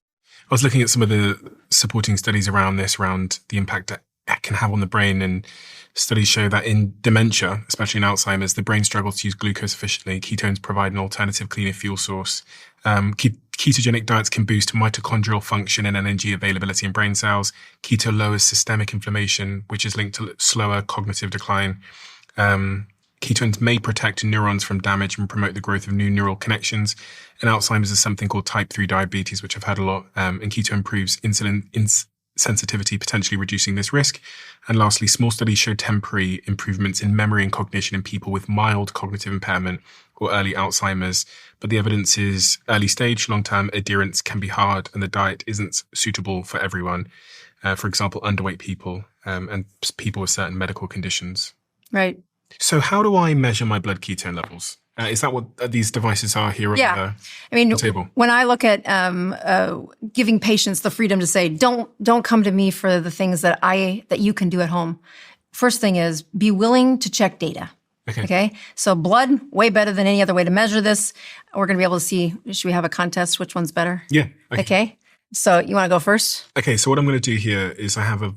I was looking at some of the supporting studies around the impact that can have on the brain, and studies show that in dementia, especially in Alzheimer's, the brain struggles to use glucose efficiently. Ketones provide an alternative, cleaner fuel source. Ketogenic diets can boost mitochondrial function and energy availability in brain cells. Keto lowers systemic inflammation, which is linked to slower cognitive decline. Ketones may protect neurons from damage and promote the growth of new neural connections. And Alzheimer's is something called type 3 diabetes, which I've had a lot. And keto improves insulin sensitivity, potentially reducing this risk. And lastly, small studies show temporary improvements in memory and cognition in people with mild cognitive impairment or early Alzheimer's. But the evidence is early stage, long-term adherence can be hard, and the diet isn't suitable for everyone. For example, underweight people and people with certain medical conditions. Right. So how do I measure my blood ketone levels? Is that what these devices are here on the table? When I look at giving patients the freedom to say, don't come to me for the things that you can do at home. First thing is be willing to check data. Okay. So blood, way better than any other way to measure this. We're going to be able to see, should we have a contest? Which one's better? Yeah. Okay. So you want to go first? Okay. So what I'm going to do here is I have a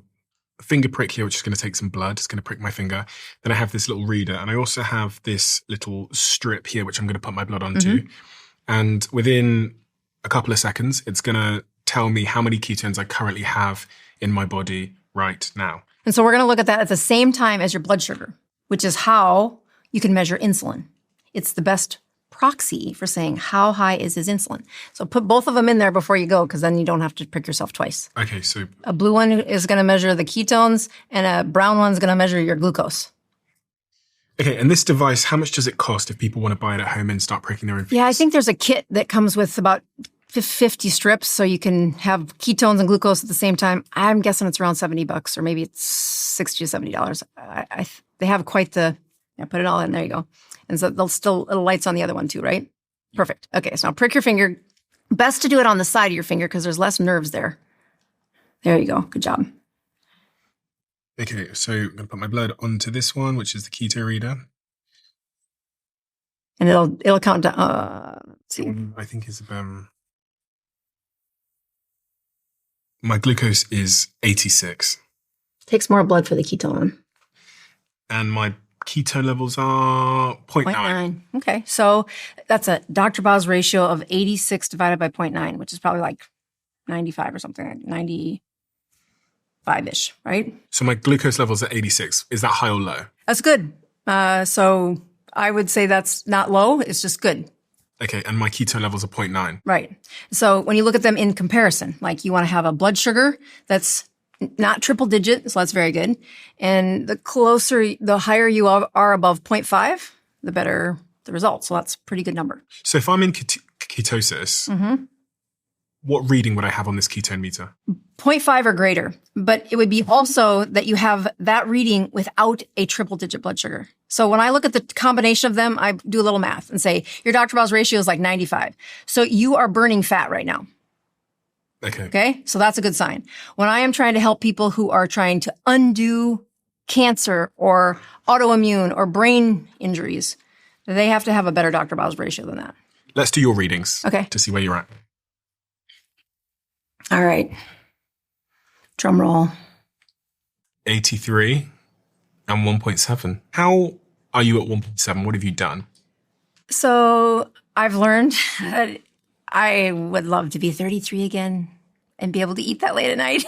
finger prick here, which is going to take some blood. It's going to prick my finger. Then I have this little reader, and I also have this little strip here, which I'm going to put my blood onto. Mm-hmm. And within a couple of seconds, it's going to tell me how many ketones I currently have in my body right now. And so we're going to look at that at the same time as your blood sugar, which is how you can measure insulin. It's the best proxy for saying how high is his insulin. So put both of them in there before you go, because then you don't have to prick yourself twice. Okay, so A blue one is going to measure the ketones, and a brown one's going to measure your glucose. okay, and this device, how much does it cost if people want to buy it at home and start pricking their own fingers? Yeah, I think there's a kit that comes with about 50 strips, so you can have ketones and glucose at the same time. I'm guessing it's around $70, or maybe it's $60 to $70. They have quite the. Yeah, put it all in. There you go. And so it'll lights on the other one too, right? Perfect. Okay, so now prick your finger. Best to do it on the side of your finger because there's less nerves there. There you go. Good job. Okay, so I'm going to put my blood onto this one, which is the keto reader. And it'll count down. Let's see. I think it's my glucose is 86. Takes more blood for the ketone. And my keto levels are 0.9. Okay, so that's a Dr. Boz ratio of 86 divided by 0.9, which is probably like 95 or something, like 95-ish, right? So my glucose levels are 86. Is that high or low? That's good. So I would say that's not low. It's just good. Okay, and my keto levels are 0.9. Right. So when you look at them in comparison, like you want to have a blood sugar that's not triple digit, so that's very good. And the higher you are above 0.5, the better the results. So that's a pretty good number. So if I'm in ketosis, what reading would I have on this ketone meter? 0.5 or greater. But it would be also that you have that reading without a triple digit blood sugar. So when I look at the combination of them, I do a little math and say, your Dr. Boz ratio is like 95. So you are burning fat right now. Okay. So that's a good sign. When I am trying to help people who are trying to undo cancer or autoimmune or brain injuries, they have to have a better Dr. Boz ratio than that. Let's do your readings. Okay. To see where you're at. All right. Drum roll. 83 and 1.7. How are you at 1.7? What have you done? So I've learned that I would love to be 33 again and be able to eat that late at night.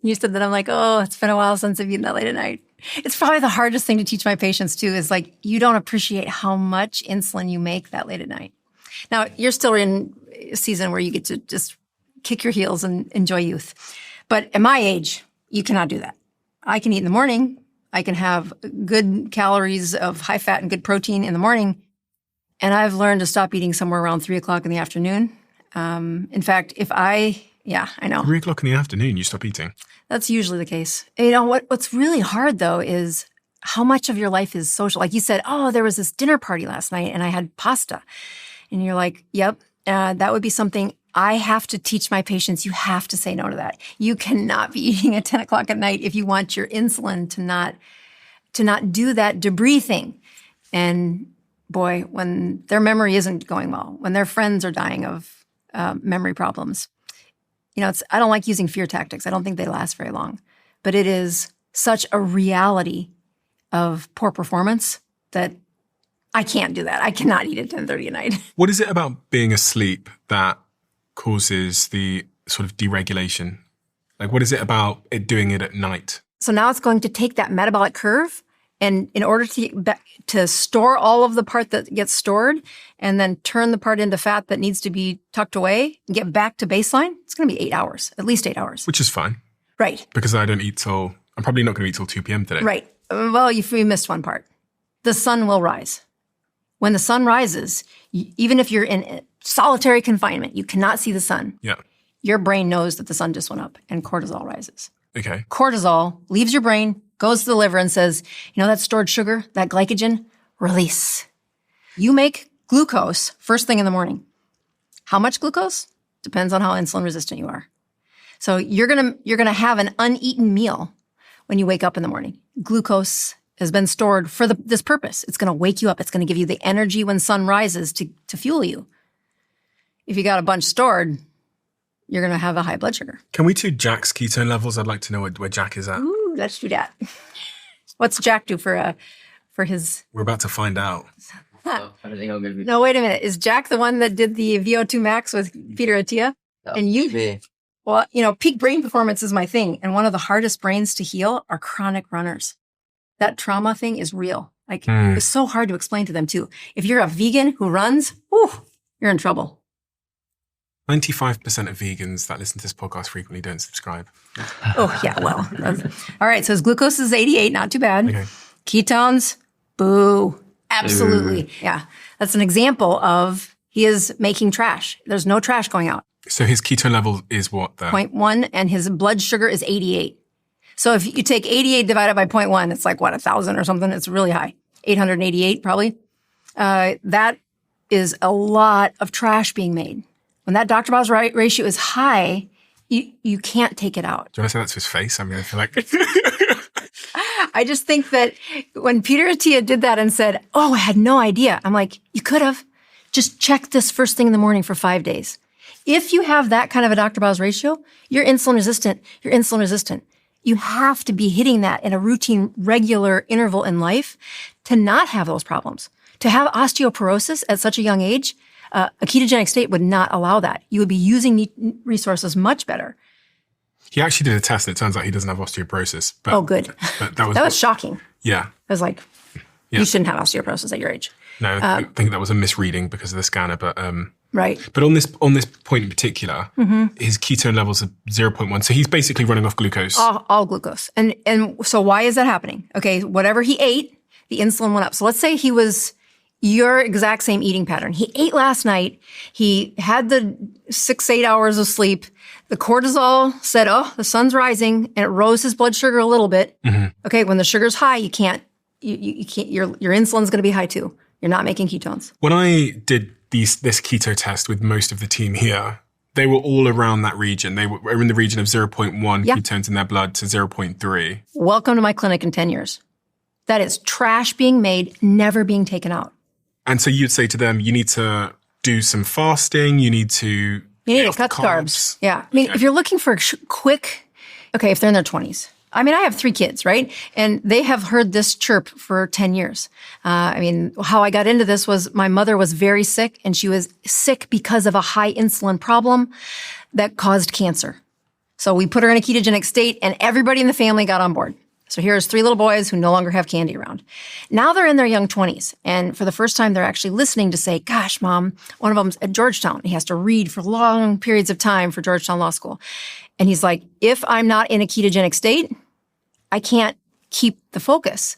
You said that, I'm like, oh, it's been a while since I've eaten that late at night. It's probably the hardest thing to teach my patients too, is like, you don't appreciate how much insulin you make that late at night. Now, you're still in a season where you get to just kick your heels and enjoy youth. But at my age, you cannot do that. I can eat in the morning. I can have good calories of high fat and good protein in the morning. And I've learned to stop eating somewhere around 3 o'clock in the afternoon. In fact, I know. 3 o'clock in the afternoon, you stop eating. That's usually the case. You know, what's really hard though is how much of your life is social. Like you said, oh, there was this dinner party last night and I had pasta. And you're like, yep, that would be something I have to teach my patients. You have to say no to that. You cannot be eating at 10 o'clock at night if you want your insulin to not do that debris thing. And boy, when their memory isn't going well, when their friends are dying of memory problems, you know, I don't like using fear tactics. I don't think they last very long. But it is such a reality of poor performance that I can't do that. I cannot eat at 10:30 at night. What is it about being asleep that causes the sort of deregulation? Like, what is it about it doing it at night? So now it's going to take that metabolic curve, and in order to store all of the part that gets stored and then turn the part into fat that needs to be tucked away and get back to baseline, it's going to be 8 hours, at least 8 hours. Which is fine. Right. Because I'm probably not going to eat till 2 p.m. today. Right. Well, you missed one part. The sun will rise. When the sun rises, even if you're in solitary confinement, you cannot see the sun. Yeah. Your brain knows that the sun just went up and cortisol rises. Okay. Cortisol leaves your brain, goes to the liver and says, you know that stored sugar, that glycogen, release. You make glucose first thing in the morning. How much glucose? Depends on how insulin resistant you are. So you're gonna have an uneaten meal when you wake up in the morning. Glucose has been stored for this purpose. It's going to wake you up. It's going to give you the energy when sun rises to fuel you. If you got a bunch stored, you're going to have a high blood sugar. Can we do Jack's ketone levels? I'd like to know where Jack is at. Ooh, let's do that. What's Jack do for his? We're about to find out. I don't think I'm going to be. No, wait a minute. Is Jack the one that did the VO2 max with Peter Attia? No, and you? Me. Well, you know, peak brain performance is my thing. And one of the hardest brains to heal are chronic runners. That trauma thing is real. Like it's so hard to explain to them too. If you're a vegan who runs, you're in trouble. 95% of vegans that listen to this podcast frequently don't subscribe. Oh, yeah. Well, all right. So his glucose is 88. Not too bad. Okay. Ketones, boo. Absolutely. Yeah. That's an example of he is making trash. There's no trash going out. So his keto level is what then? 0.1 and his blood sugar is 88. So if you take 88 divided by 0.1, it's like 1,000 or something. It's really high. 888 probably. That is a lot of trash being made. When that Dr. Boz ratio is high, you can't take it out. Do you want to say that to his face? I mean, I feel like... I just think that when Peter Attia did that and said, I had no idea. I'm like, you could have. Just check this first thing in the morning for 5 days. If you have that kind of a Dr. Boz ratio, you're insulin resistant. You're insulin resistant. You have to be hitting that in a routine, regular interval in life to not have those problems. To have osteoporosis at such a young age, a ketogenic state would not allow that. You would be using resources much better. He actually did a test and it turns out he doesn't have osteoporosis. But, good. But that was shocking. Yeah. I was like, you shouldn't have osteoporosis at your age. No, I think that was a misreading because of the scanner. But right. But on this point in particular, his ketone levels are 0.1. So he's basically running off glucose. All glucose. And so why is that happening? Okay, whatever he ate, the insulin went up. So let's say he was your exact same eating pattern. He ate last night. He had the 6-8 hours of sleep. The cortisol said, the sun's rising, and it rose his blood sugar a little bit. Okay, when the sugar's high, you can't, your insulin's going to be high too. You're not making ketones. When I did this keto test with most of the team here, they were all around that region. They were in the region of 0.1 ketones in their blood to 0.3. Welcome to my clinic in 10 years. That is trash being made, never being taken out. And so you'd say to them, you need to do some fasting. You need to cut carbs. Yeah. I mean, if you're looking for quick, if they're in their 20s. I mean, I have 3 kids, right? And they have heard this chirp for 10 years. How I got into this was my mother was very sick, and she was sick because of a high insulin problem that caused cancer. So we put her in a ketogenic state, and everybody in the family got on board. So here's 3 little boys who no longer have candy around. Now they're in their young 20s. And for the first time, they're actually listening to say, gosh, Mom, one of them's at Georgetown. He has to read for long periods of time for Georgetown Law School. And he's like, if I'm not in a ketogenic state, I can't keep the focus.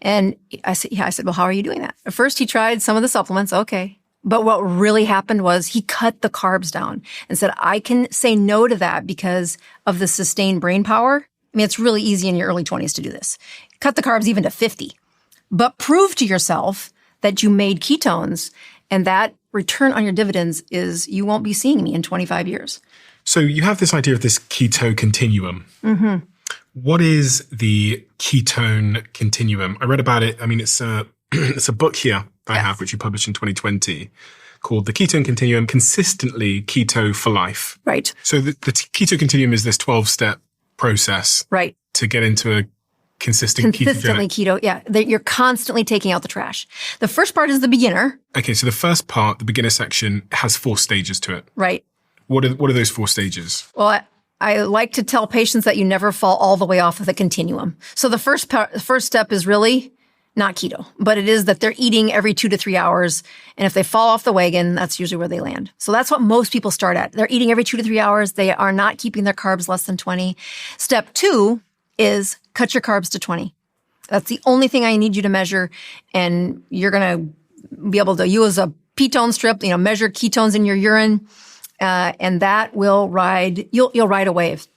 And I said, well, how are you doing that? At first, he tried some of the supplements. Okay. But what really happened was he cut the carbs down and said, I can say no to that because of the sustained brain power. I mean, it's really easy in your early 20s to do this. Cut the carbs even to 50, but prove to yourself that you made ketones, and that return on your dividends is you won't be seeing me in 25 years. So you have this idea of this keto continuum. What is the ketone continuum? I read about it. I mean, it's a book here I have, which you published in 2020, called The Ketone Continuum, Consistently Keto for Life. Right. So the keto continuum is this 12-step process, right, to get into a consistently keto. Yeah, you're constantly taking out the trash. The first part is the beginner. Okay, so the first part, the beginner section, has 4 stages to it. Right. What are those 4 stages? Well, I like to tell patients that you never fall all the way off of the continuum. So the first step is really not keto, but it is that they're eating every 2 to 3 hours. And if they fall off the wagon, that's usually where they land. So that's what most people start at. They're eating every 2 to 3 hours. They are not keeping their carbs less than 20. Step 2 is cut your carbs to 20. That's the only thing I need you to measure. And you're going to be able to use a ketone strip, measure ketones in your urine. And that will you'll ride a wave.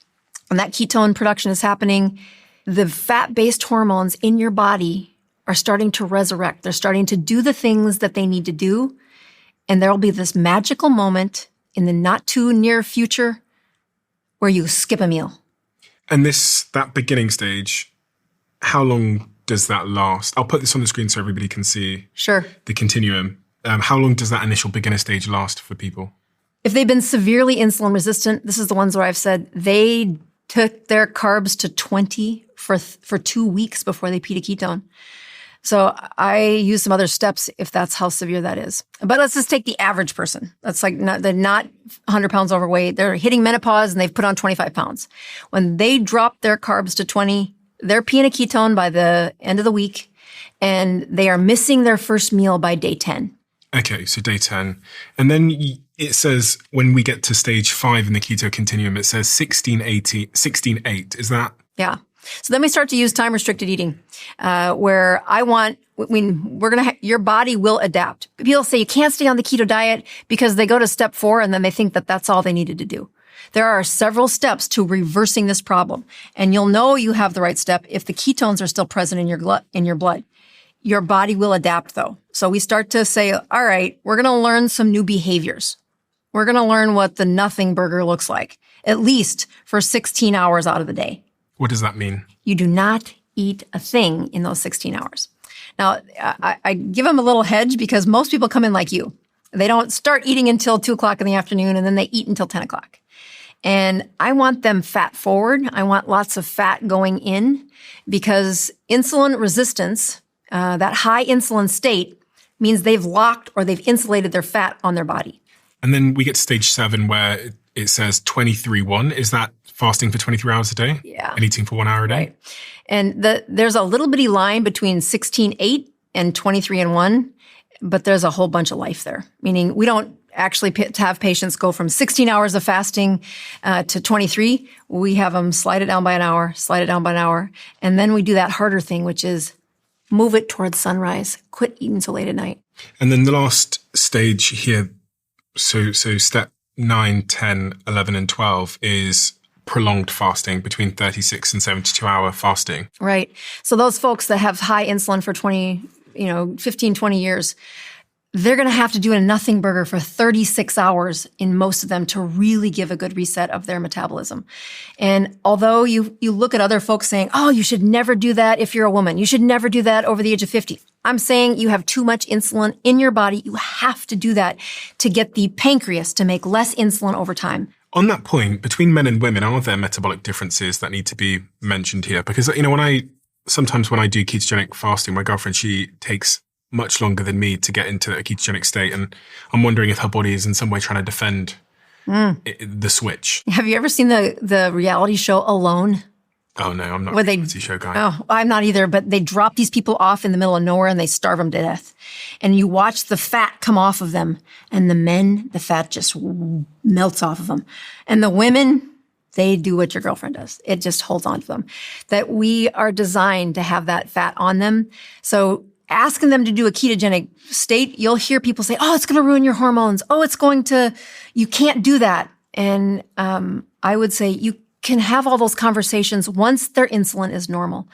When that ketone production is happening, the fat-based hormones in your body are starting to resurrect. They're starting to do the things that they need to do. And there'll be this magical moment in the not too near future where you skip a meal. And that beginning stage, how long does that last? I'll put this on the screen so everybody can see. Sure. The continuum. How long does that initial beginner stage last for people? If they've been severely insulin resistant, this is the ones where I've said they took their carbs to 20 for 2 weeks before they peed a ketone. So I use some other steps if that's how severe that is. But let's just take the average person. That's like they're not 100 pounds overweight. They're hitting menopause and they've put on 25 pounds. When they drop their carbs to 20, they're peeing a ketone by the end of the week. and they are missing their first meal by day 10. Okay, so day 10. And then it says when we get to stage 5 in the keto continuum, it says 16-8. Is that? Yeah. So then we start to use time-restricted eating, where your body will adapt. People say you can't stay on the keto diet because they go to step 4 and then they think that that's all they needed to do. There are several steps to reversing this problem, and you'll know you have the right step if the ketones are still present in your blood. Your body will adapt, though. So we start to say, all right, we're going to learn some new behaviors. We're going to learn what the nothing burger looks like, at least for 16 hours out of the day. What does that mean? You do not eat a thing in those 16 hours. Now, I give them a little hedge because most people come in like you. They don't start eating until 2 o'clock in the afternoon, and then they eat until 10 o'clock. And I want them fat forward. I want lots of fat going in because insulin resistance, that high insulin state, means they've locked or they've insulated their fat on their body. And then we get to stage 7 where it says 23-1. Is that fasting for 23 hours a day? Yeah. And eating for 1 hour a day? Right. And there's a little bitty line between 16-8 and 23-1, but there's a whole bunch of life there. Meaning we don't actually have patients go from 16 hours of fasting to 23. We have them slide it down by an hour, and then we do that harder thing, which is move it towards sunrise. Quit eating so late at night. And then the last stage here, so step 9, 10, 11, and 12 is prolonged fasting, between 36 and 72-hour fasting. Right. So those folks that have high insulin for 15, 20 years, they're going to have to do a nothing burger for 36 hours in most of them to really give a good reset of their metabolism. And although you look at other folks saying, oh, you should never do that if you're a woman. You should never do that over the age of 50. I'm saying you have too much insulin in your body. You have to do that to get the pancreas to make less insulin over time. On that point, between men and women, are there metabolic differences that need to be mentioned here? Because, sometimes when I do ketogenic fasting, my girlfriend, she takes much longer than me to get into a ketogenic state. And I'm wondering if her body is in some way trying to defend the switch. Have you ever seen the reality show Alone? Oh, no, I'm not a reality show guy. Oh, I'm not either. But they drop these people off in the middle of nowhere and they starve them to death. And you watch the fat come off of them. And the men, the fat just melts off of them. And the women, they do what your girlfriend does. It just holds on to them. That we are designed to have that fat on them. So asking them to do a ketogenic state, you'll hear people say, oh, it's going to ruin your hormones. Oh, you can't do that. And I would say you can have all those conversations once their insulin is normal.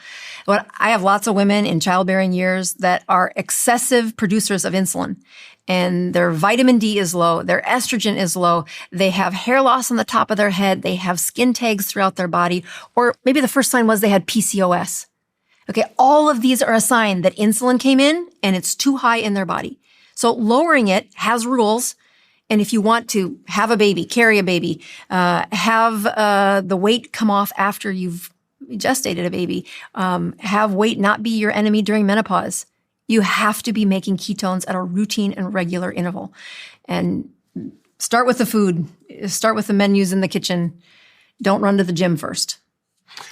But I have lots of women in childbearing years that are excessive producers of insulin. And their vitamin D is low, their estrogen is low, they have hair loss on the top of their head, they have skin tags throughout their body, or maybe the first sign was they had PCOS. Okay, all of these are a sign that insulin came in and it's too high in their body. So lowering it has rules. And if you want to have a baby, carry a baby, have the weight come off after you've gestated a baby, have weight not be your enemy during menopause, you have to be making ketones at a routine and regular interval. And start with the food. Start with the menus in the kitchen. Don't run to the gym first.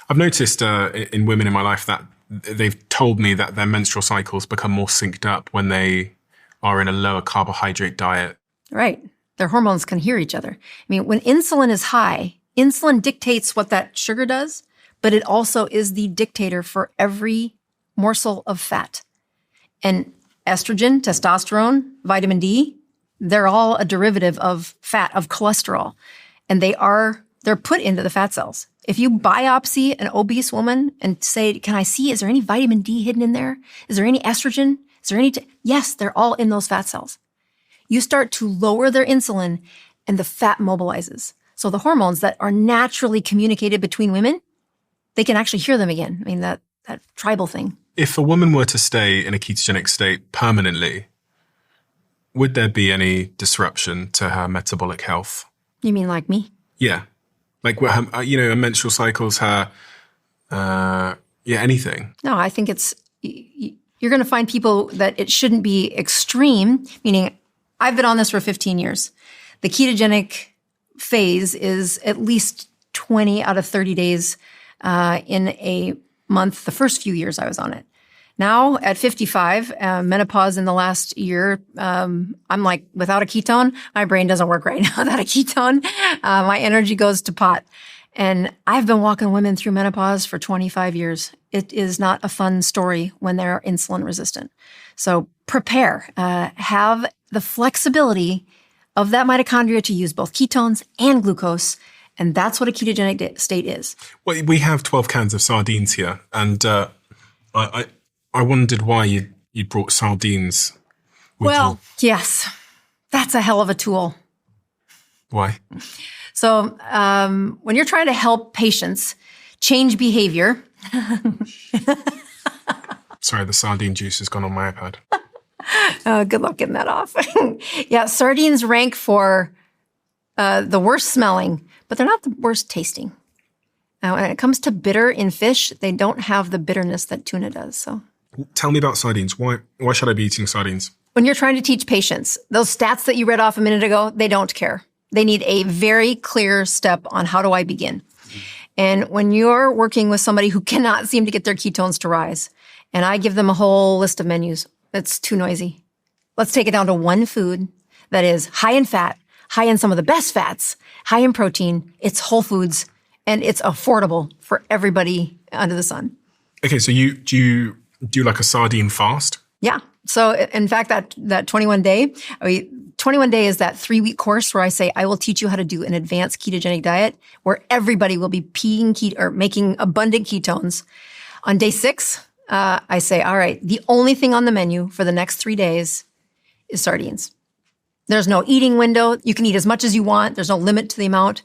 I've noticed in women in my life that they've told me that their menstrual cycles become more synced up when they are in a lower carbohydrate diet. Right. Their hormones can hear each other. I mean, when insulin is high, insulin dictates what that sugar does, but it also is the dictator for every morsel of fat. And estrogen, testosterone, vitamin D, they're all a derivative of fat, of cholesterol. And they're put into the fat cells. If you biopsy an obese woman and say, can I see, is there any vitamin D hidden in there? Is there any estrogen? Is there any? Yes, they're all in those fat cells. You start to lower their insulin and the fat mobilizes. So the hormones that are naturally communicated between women, they can actually hear them again. I mean, that tribal thing. If a woman were to stay in a ketogenic state permanently, would there be any disruption to her metabolic health? You mean like me? Yeah. Like, her menstrual cycles, anything. No, I think you're going to find people that it shouldn't be extreme, meaning I've been on this for 15 years. The ketogenic phase is at least 20 out of 30 days in a month, the first few years I was on it. Now at 55, menopause in the last year, I'm like, without a ketone, my brain doesn't work right now. Without a ketone, my energy goes to pot. And I've been walking women through menopause for 25 years. It is not a fun story when they're insulin resistant. So prepare, have the flexibility of that mitochondria to use both ketones and glucose. And that's what a ketogenic state is. Well, we have 12 cans of sardines here. And I wondered why you brought sardines. Yes, that's a hell of a tool. Why? So when you're trying to help patients change behavior. Sorry, the sardine juice has gone on my iPad. Good luck getting that off. Yeah, sardines rank for the worst smelling, but they're not the worst tasting. Now, when it comes to bitter in fish, they don't have the bitterness that tuna does. So, tell me about sardines. Why should I be eating sardines? When you're trying to teach patients, those stats that you read off a minute ago, they don't care. They need a very clear step on how do I begin. And when you're working with somebody who cannot seem to get their ketones to rise, and I give them a whole list of menus, that's too noisy. Let's take it down to one food that is high in fat, high in some of the best fats, high in protein, it's whole foods, and it's affordable for everybody under the sun. Okay, so you do like a sardine fast? Yeah. So in fact, that 21 day, 21 day is that 3-week course where I say, I will teach you how to do an advanced ketogenic diet where everybody will be making abundant ketones. On day 6, I say, all right, the only thing on the menu for the next 3 days is sardines. There's no eating window. You can eat as much as you want. There's no limit to the amount.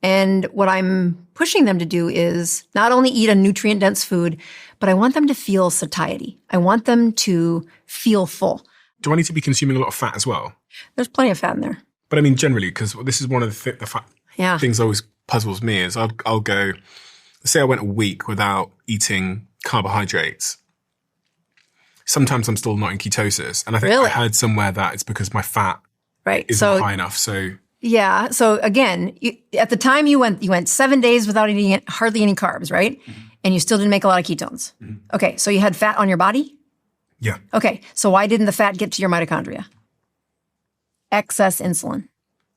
And what I'm pushing them to do is not only eat a nutrient-dense food, but I want them to feel satiety. I want them to feel full. Do I need to be consuming a lot of fat as well? There's plenty of fat in there. But I mean, generally, because this is one of the things that always puzzles me is I'll go, say I went a week without eating carbohydrates. Sometimes I'm still not in ketosis. And I think I heard somewhere that it's because my fat isn't high enough. So yeah. So again, at the time you went 7 days without eating hardly any carbs, right? Mm-hmm. And you still didn't make a lot of ketones. Mm-hmm. Okay. So you had fat on your body? Yeah. Okay. So why didn't the fat get to your mitochondria? Excess insulin.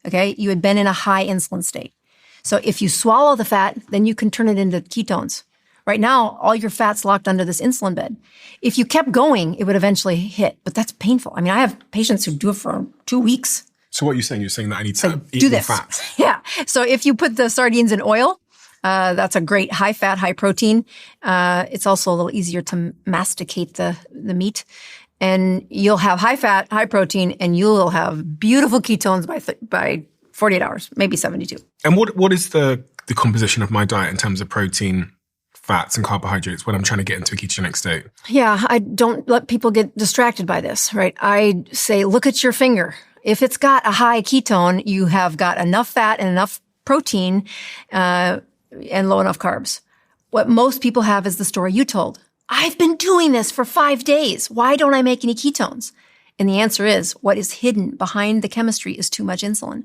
Okay. You had been in a high insulin state. So if you swallow the fat, then you can turn it into ketones. Right now, all your fat's locked under this insulin bed. If you kept going, it would eventually hit, but that's painful. I mean, I have patients who do it for 2 weeks. So what are you saying? You're saying that I need to eat more fat? Yeah. So if you put the sardines in oil, that's a great high fat, high protein. It's also a little easier to masticate the meat. And you'll have high fat, high protein, and you'll have beautiful ketones by 48 hours, maybe 72. And what is the composition of my diet in terms of protein, fats, and carbohydrates when I'm trying to get into a ketogenic state? Yeah, I don't let people get distracted by this, right? I say, look at your finger. If it's got a high ketone, you have got enough fat and enough protein and low enough carbs. What most people have is the story you told. I've been doing this for 5 days. Why don't I make any ketones? And the answer is what is hidden behind the chemistry is too much insulin.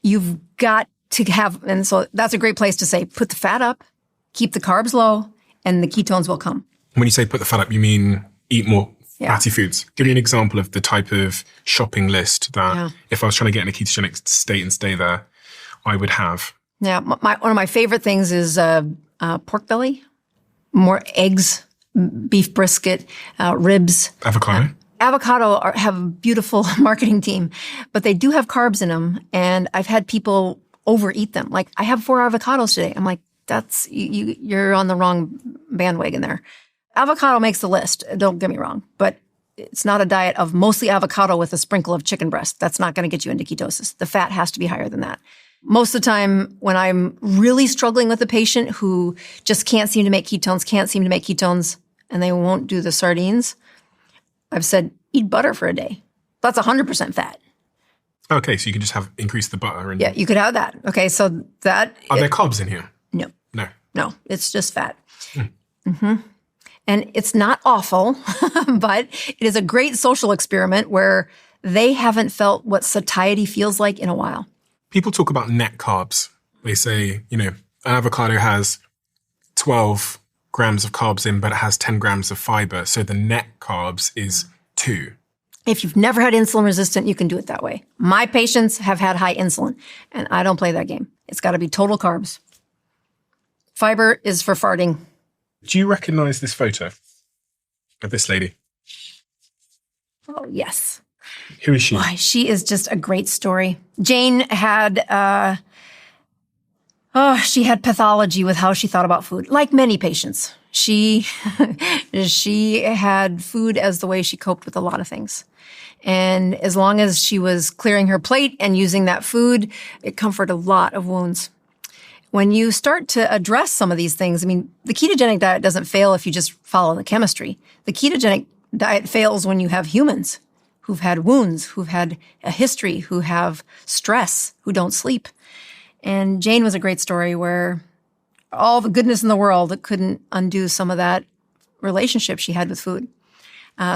You've got to have, and so that's a great place to say, put the fat up, keep the carbs low, and the ketones will come. When you say put the fat up, you mean eat more fatty foods. Give me an example of the type of shopping list that if I was trying to get in a ketogenic state and stay there, I would have. Yeah. One of my favorite things is pork belly, more eggs, beef brisket, ribs. Avocado. Avocado have a beautiful marketing team, but they do have carbs in them. And I've had people overeat them. Like, I have 4 avocados today. I'm like, that's, you're on the wrong bandwagon there. Avocado makes the list, don't get me wrong, but it's not a diet of mostly avocado with a sprinkle of chicken breast. That's not going to get you into ketosis. The fat has to be higher than that. Most of the time when I'm really struggling with a patient who just can't seem to make ketones, and they won't do the sardines, I've said, eat butter for a day. That's 100% fat. Okay, so you can just increase the butter. And yeah, you could have that. Okay, so that... Are there carbs in here? No, it's just fat. Mm-hmm. And it's not awful, but it is a great social experiment where they haven't felt what satiety feels like in a while. People talk about net carbs. They say, an avocado has 12 grams of carbs in, but it has 10 grams of fiber. So the net carbs is 2. If you've never had insulin resistant, you can do it that way. My patients have had high insulin, and I don't play that game. It's got to be total carbs. Fiber is for farting. Do you recognize this photo of this lady? Oh, yes. Who is she? Why, she is just a great story. Jane had, she had pathology with how she thought about food, like many patients. She had food as the way she coped with a lot of things. And as long as she was clearing her plate and using that food, it comforted a lot of wounds. When you start to address some of these things, I mean, the ketogenic diet doesn't fail if you just follow the chemistry. The ketogenic diet fails when you have humans who've had wounds, who've had a history, who have stress, who don't sleep. And Jane was a great story where all the goodness in the world couldn't undo some of that relationship she had with food.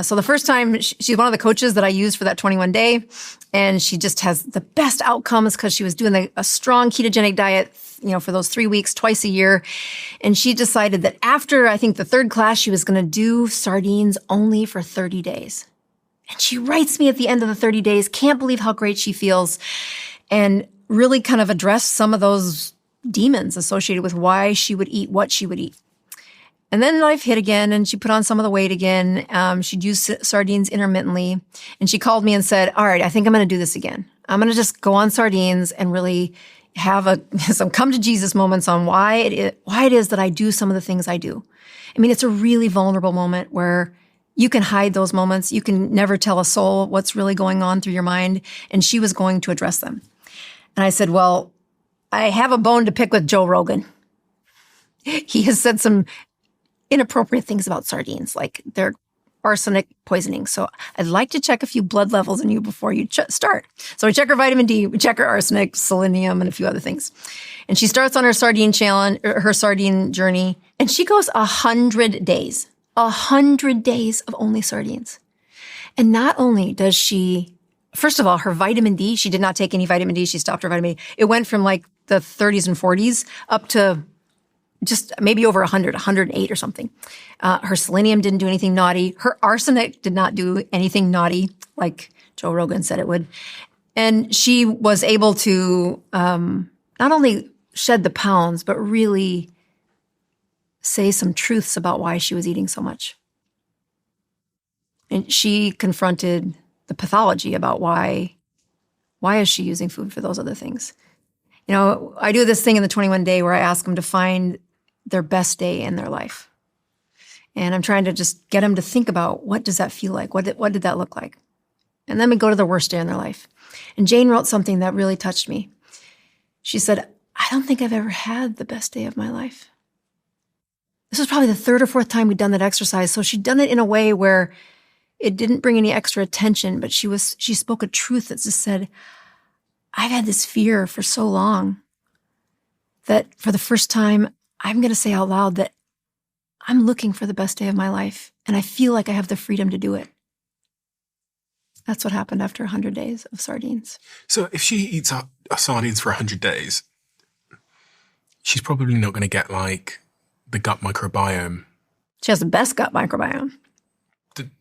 So the first time, she's one of the coaches that I used for that 21 day, and she just has the best outcomes because she was doing a strong ketogenic diet, for those 3 weeks, twice a year. And she decided that after, I think, the third class, she was going to do sardines only for 30 days. And she writes me at the end of the 30 days, can't believe how great she feels, and really kind of addressed some of those demons associated with why she would eat what she would eat. And then life hit again, and she put on some of the weight again. She'd use sardines intermittently, and she called me and said, all right, I think I'm going to do this again. I'm going to just go on sardines and really have some come to Jesus moments on why it is that I do some of the things I do. I mean, it's a really vulnerable moment where you can hide those moments. You can never tell a soul what's really going on through your mind, and she was going to address them. And I said, well, I have a bone to pick with Joe Rogan. He has said some inappropriate things about sardines, like they're arsenic poisoning. So I'd like to check a few blood levels in you before you start. So we check her vitamin D, we check her arsenic, selenium, and a few other things. And she starts on her sardine challenge, her sardine journey, and she goes 100 days. 100 days of only sardines. And not only does she, first of all, her vitamin D, she did not take any vitamin D. She stopped her vitamin D. It went from like the 30s and 40s up to just maybe over 100, 108 or something. Her selenium didn't do anything naughty. Her arsenic did not do anything naughty, like Joe Rogan said it would. And she was able to not only shed the pounds, but really say some truths about why she was eating so much. And she confronted the pathology about why is she using food for those other things. I do this thing in the 21 day where I ask them to find their best day in their life. And I'm trying to just get them to think about, what does that feel like? What did that look like? And then we go to the worst day in their life. And Jane wrote something that really touched me. She said, I don't think I've ever had the best day of my life. This was probably the third or fourth time we'd done that exercise. So she'd done it in a way where it didn't bring any extra attention, but she spoke a truth that just said, I've had this fear for so long that for the first time, I'm going to say out loud that I'm looking for the best day of my life, and I feel like I have the freedom to do it. That's what happened after 100 days of sardines. So if she eats sardines for 100 days, she's probably not going to get like the gut microbiome. She has the best gut microbiome.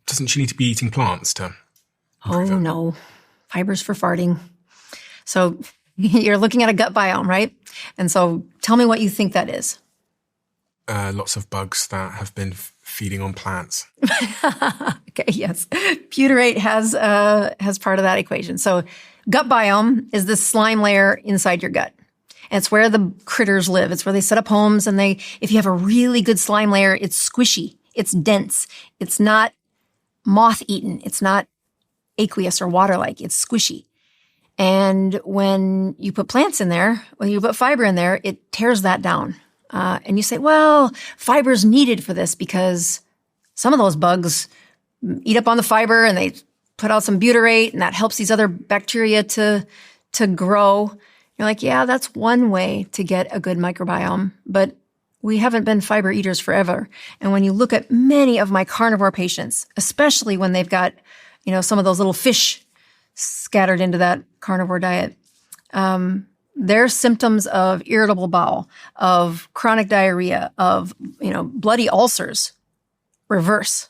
Doesn't she need to be eating plants to improve it? No. Fibers for farting. So you're looking at a gut biome, right? And so tell me what you think that is. Lots of bugs that have been feeding on plants. Okay, yes. Butyrate has part of that equation. So gut biome is the slime layer inside your gut. And it's where the critters live. It's where they set up homes, and if you have a really good slime layer, it's squishy, it's dense, it's not moth-eaten, it's not aqueous or water-like, it's squishy. And when you put plants in there, when you put fiber in there, it tears that down. And you say, well, fiber's needed for this because some of those bugs eat up on the fiber and they put out some butyrate, and that helps these other bacteria to grow. You're like, yeah, that's one way to get a good microbiome, but we haven't been fiber eaters forever. And when you look at many of my carnivore patients, especially when they've got, some of those little fish scattered into that carnivore diet, their symptoms of irritable bowel, of chronic diarrhea, of, bloody ulcers reverse.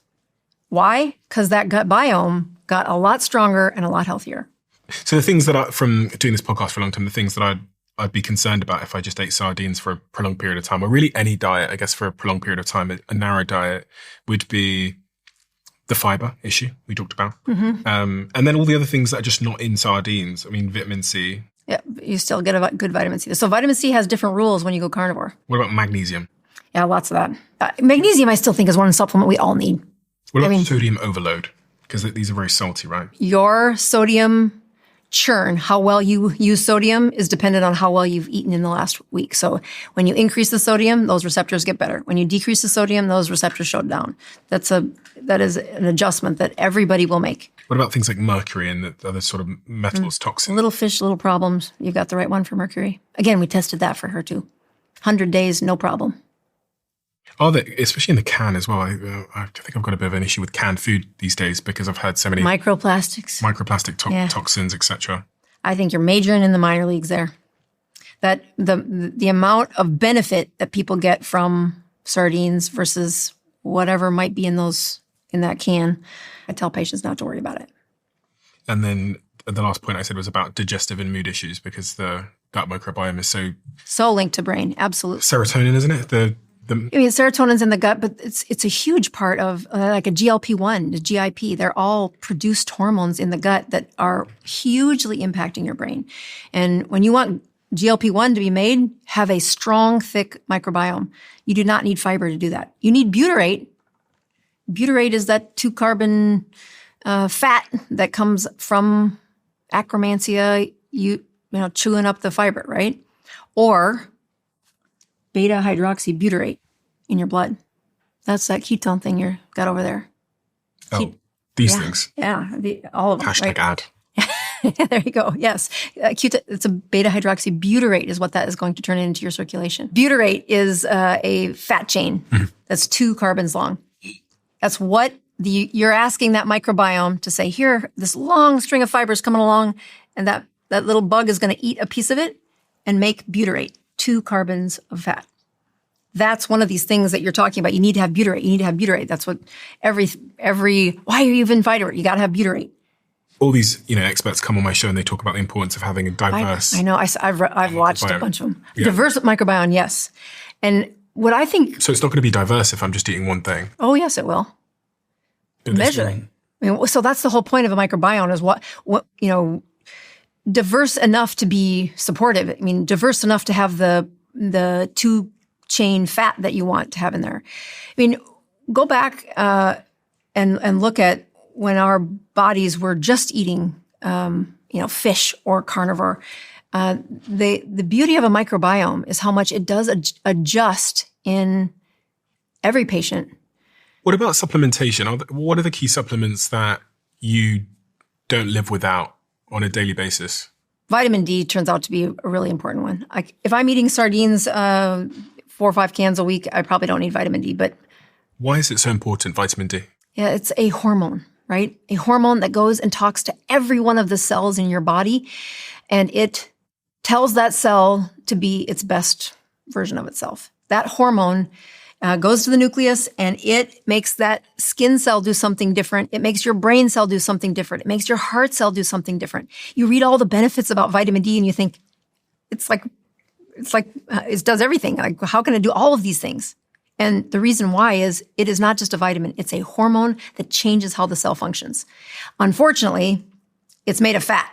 Why? Because that gut biome got a lot stronger and a lot healthier. So the things that from doing this podcast for a long time, the things that I'd be concerned about if I just ate sardines for a prolonged period of time, or really any diet, I guess, for a prolonged period of time, a narrow diet, would be the fiber issue we talked about. And then all the other things that are just not in sardines. I mean, vitamin C. Yeah, you still get a good vitamin C. So vitamin C has different rules when you go carnivore. What about magnesium? Yeah, lots of that. Magnesium, I still think, is one supplement we all need. What about sodium overload? Because these are very salty, right? Your sodium churn, how well you use sodium, is dependent on how well you've eaten in the last week. So when you increase the sodium, those receptors get better. When you decrease the sodium, those receptors shut down. That is an adjustment that everybody will make. What about things like mercury and the other sort of metals, toxins? Little fish, little problems. You've got the right one for mercury. Again, we tested that for her too. 100 days, no problem. Oh, especially in the can as well. I think I've got a bit of an issue with canned food these days because I've had so many microplastic toxins, etc. I think you're majoring in the minor leagues there. That the amount of benefit that people get from sardines versus whatever might be in that can, I tell patients not to worry about it. And then the last point I said was about digestive and mood issues, because the gut microbiome is so linked to brain. Absolutely. Serotonin, isn't it? Serotonin's in the gut, but it's a huge part of like a GLP-1, the GIP. They're all produced hormones in the gut that are hugely impacting your brain. And when you want GLP-1 to be made, have a strong, thick microbiome. You do not need fiber to do that. You need butyrate. Butyrate is that 2-carbon fat that comes from Akkermansia, chewing up the fiber, right? Or beta-hydroxybutyrate in your blood. That's that ketone thing you've got over there. These things. Yeah, all of them. Hashtag right? ad. There you go. Yes. It's a beta-hydroxybutyrate is what that is going to turn into your circulation. Butyrate is a fat chain that's 2 carbons long. That's what you're asking that microbiome to say, here, this long string of fibers coming along, and that little bug is going to eat a piece of it and make butyrate, 2 carbons of fat. That's one of these things that you're talking about. You need to have butyrate. That's what why are you even fighting it? You got to have butyrate. All these, experts come on my show and they talk about the importance of having a diverse. I know. I've watched a bunch of them. Yeah. Diverse microbiome, yes. And what I think. So it's not going to be diverse if I'm just eating one thing. Oh, yes, it will. Measuring. So that's the whole point of a microbiome is what diverse enough to be supportive. I mean, diverse enough to have the 2-chain fat that you want to have in there. I mean, go back and look at when our bodies were just eating, fish or carnivore. The beauty of a microbiome is how much it does adjust in every patient. What about supplementation? What are the key supplements that you don't live without on a daily basis? Vitamin D turns out to be a really important one. If I'm eating sardines 4 or 5 cans a week, I probably don't need vitamin D. But why is it so important, vitamin D? Yeah, it's a hormone, right? A hormone that goes and talks to every one of the cells in your body, and it tells that cell to be its best version of itself. That hormone goes to the nucleus and it makes that skin cell do something different. It makes your brain cell do something different. It makes your heart cell do something different. You read all the benefits about vitamin D and you think, it's like it does everything. Like, how can it do all of these things? And the reason why is it is not just a vitamin. It's a hormone that changes how the cell functions. Unfortunately, it's made of fat.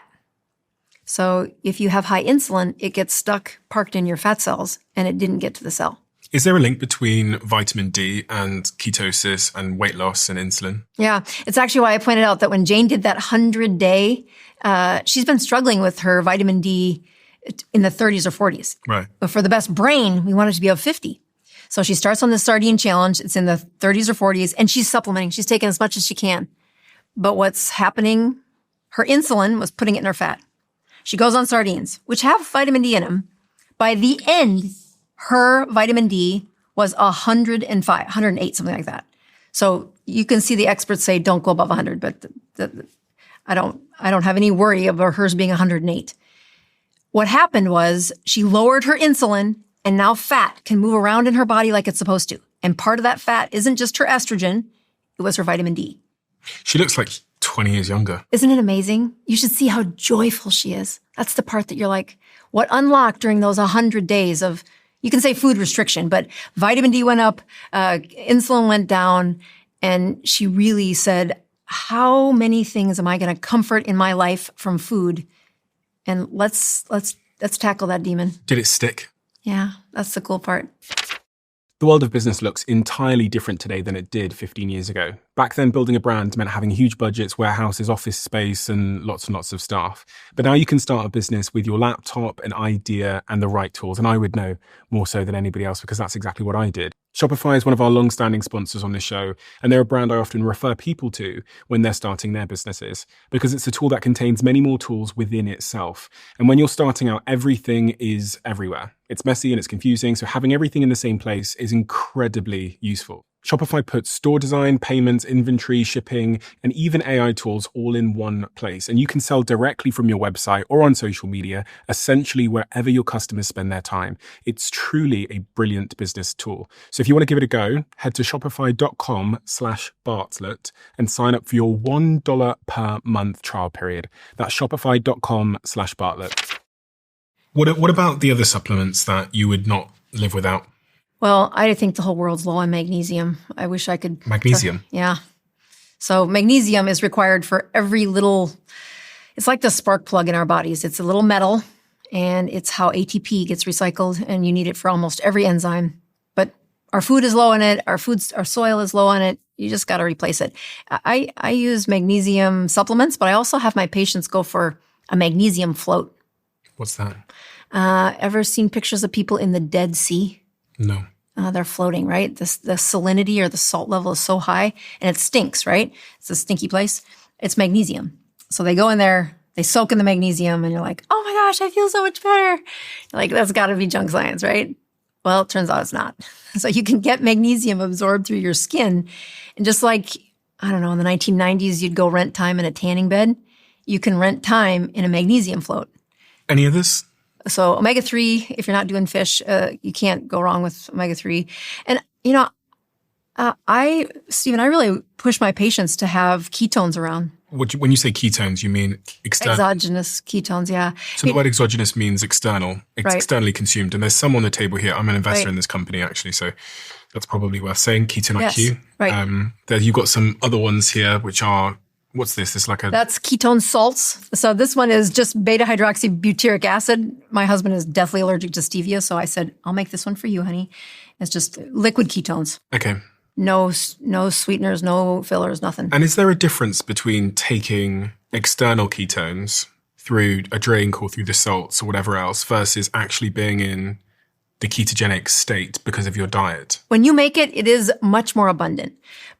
So if you have high insulin, it gets parked in your fat cells, and it didn't get to the cell. Is there a link between vitamin D and ketosis and weight loss and insulin? Yeah. It's actually why I pointed out that when Jane did that 100-day, she's been struggling with her vitamin D in the 30s or 40s. Right. But for the best brain, we want it to be of 50. So she starts on the sardine challenge. It's in the 30s or 40s, and she's supplementing. She's taking as much as she can. But what's happening, her insulin was putting it in her fat. She goes on sardines, which have vitamin D in them. By the end, her vitamin D was 105, 108, something like that. So you can see the experts say don't go above 100, but I don't have any worry about hers being 108. What happened was she lowered her insulin, and now fat can move around in her body like it's supposed to. And part of that fat isn't just her estrogen, it was her vitamin D. She looks like 20 years younger. Isn't it amazing? You should see how joyful she is. That's the part that you're like, what unlocked during those 100 days of, you can say food restriction, but vitamin D went up, insulin went down, and she really said, how many things am I going to comfort in my life from food? And let's tackle that demon. Did it stick? Yeah, that's the cool part. The world of business looks entirely different today than it did 15 years ago. Back then, building a brand meant having huge budgets, warehouses, office space, and lots of staff. But now you can start a business with your laptop, an idea, and the right tools. And I would know more so than anybody else because that's exactly what I did. Shopify is one of our long-standing sponsors on this show, and they're a brand I often refer people to when they're starting their businesses because it's a tool that contains many more tools within itself. And when you're starting out, everything is everywhere. It's messy and it's confusing, so having everything in the same place is incredibly useful. Shopify puts store design, payments, inventory, shipping, and even AI tools all in one place. And you can sell directly from your website or on social media, essentially wherever your customers spend their time. It's truly a brilliant business tool. So if you want to give it a go, head to shopify.com/Bartlett and sign up for your $1 per month trial period. That's shopify.com/Bartlett. What about the other supplements that you would not live without? Well, I think the whole world's low on magnesium. I wish I could. Magnesium? Yeah. So magnesium is required for every little, it's like the spark plug in our bodies. It's a little metal, and it's how ATP gets recycled, and you need it for almost every enzyme. But our food is low on it. Our soil is low on it. You just got to replace it. I use magnesium supplements, but I also have my patients go for a magnesium float. What's that? Ever seen pictures of people in the Dead Sea? No. They're floating, right? The salinity or the salt level is so high, and it stinks, right? It's a stinky place. It's magnesium. So they go in there, they soak in the magnesium, and you're like, oh my gosh, I feel so much better. You're like, that's got to be junk science, right? Well, it turns out it's not. So you can get magnesium absorbed through your skin. And just like, I don't know, in the 1990s, you'd go rent time in a tanning bed. You can rent time in a magnesium float. Any others? So omega-3, if you're not doing fish, you can't go wrong with omega-3. And, Stephen, I really push my patients to have ketones around. When you say ketones, you mean external? Exogenous ketones, yeah. So the word exogenous means external. It's right. Externally consumed. And there's some on the table here. I'm an investor in this company, actually, so that's probably worth saying. Ketone IQ. Right. You've got some other ones here, which are... What's this? That's ketone salts. So this one is just beta-hydroxybutyric acid. My husband is deathly allergic to stevia, so I said, I'll make this one for you, honey. It's just liquid ketones. Okay. No sweeteners, no fillers, nothing. And is there a difference between taking external ketones through a drink or through the salts or whatever else versus actually being in the ketogenic state because of your diet? When you make it, it is much more abundant.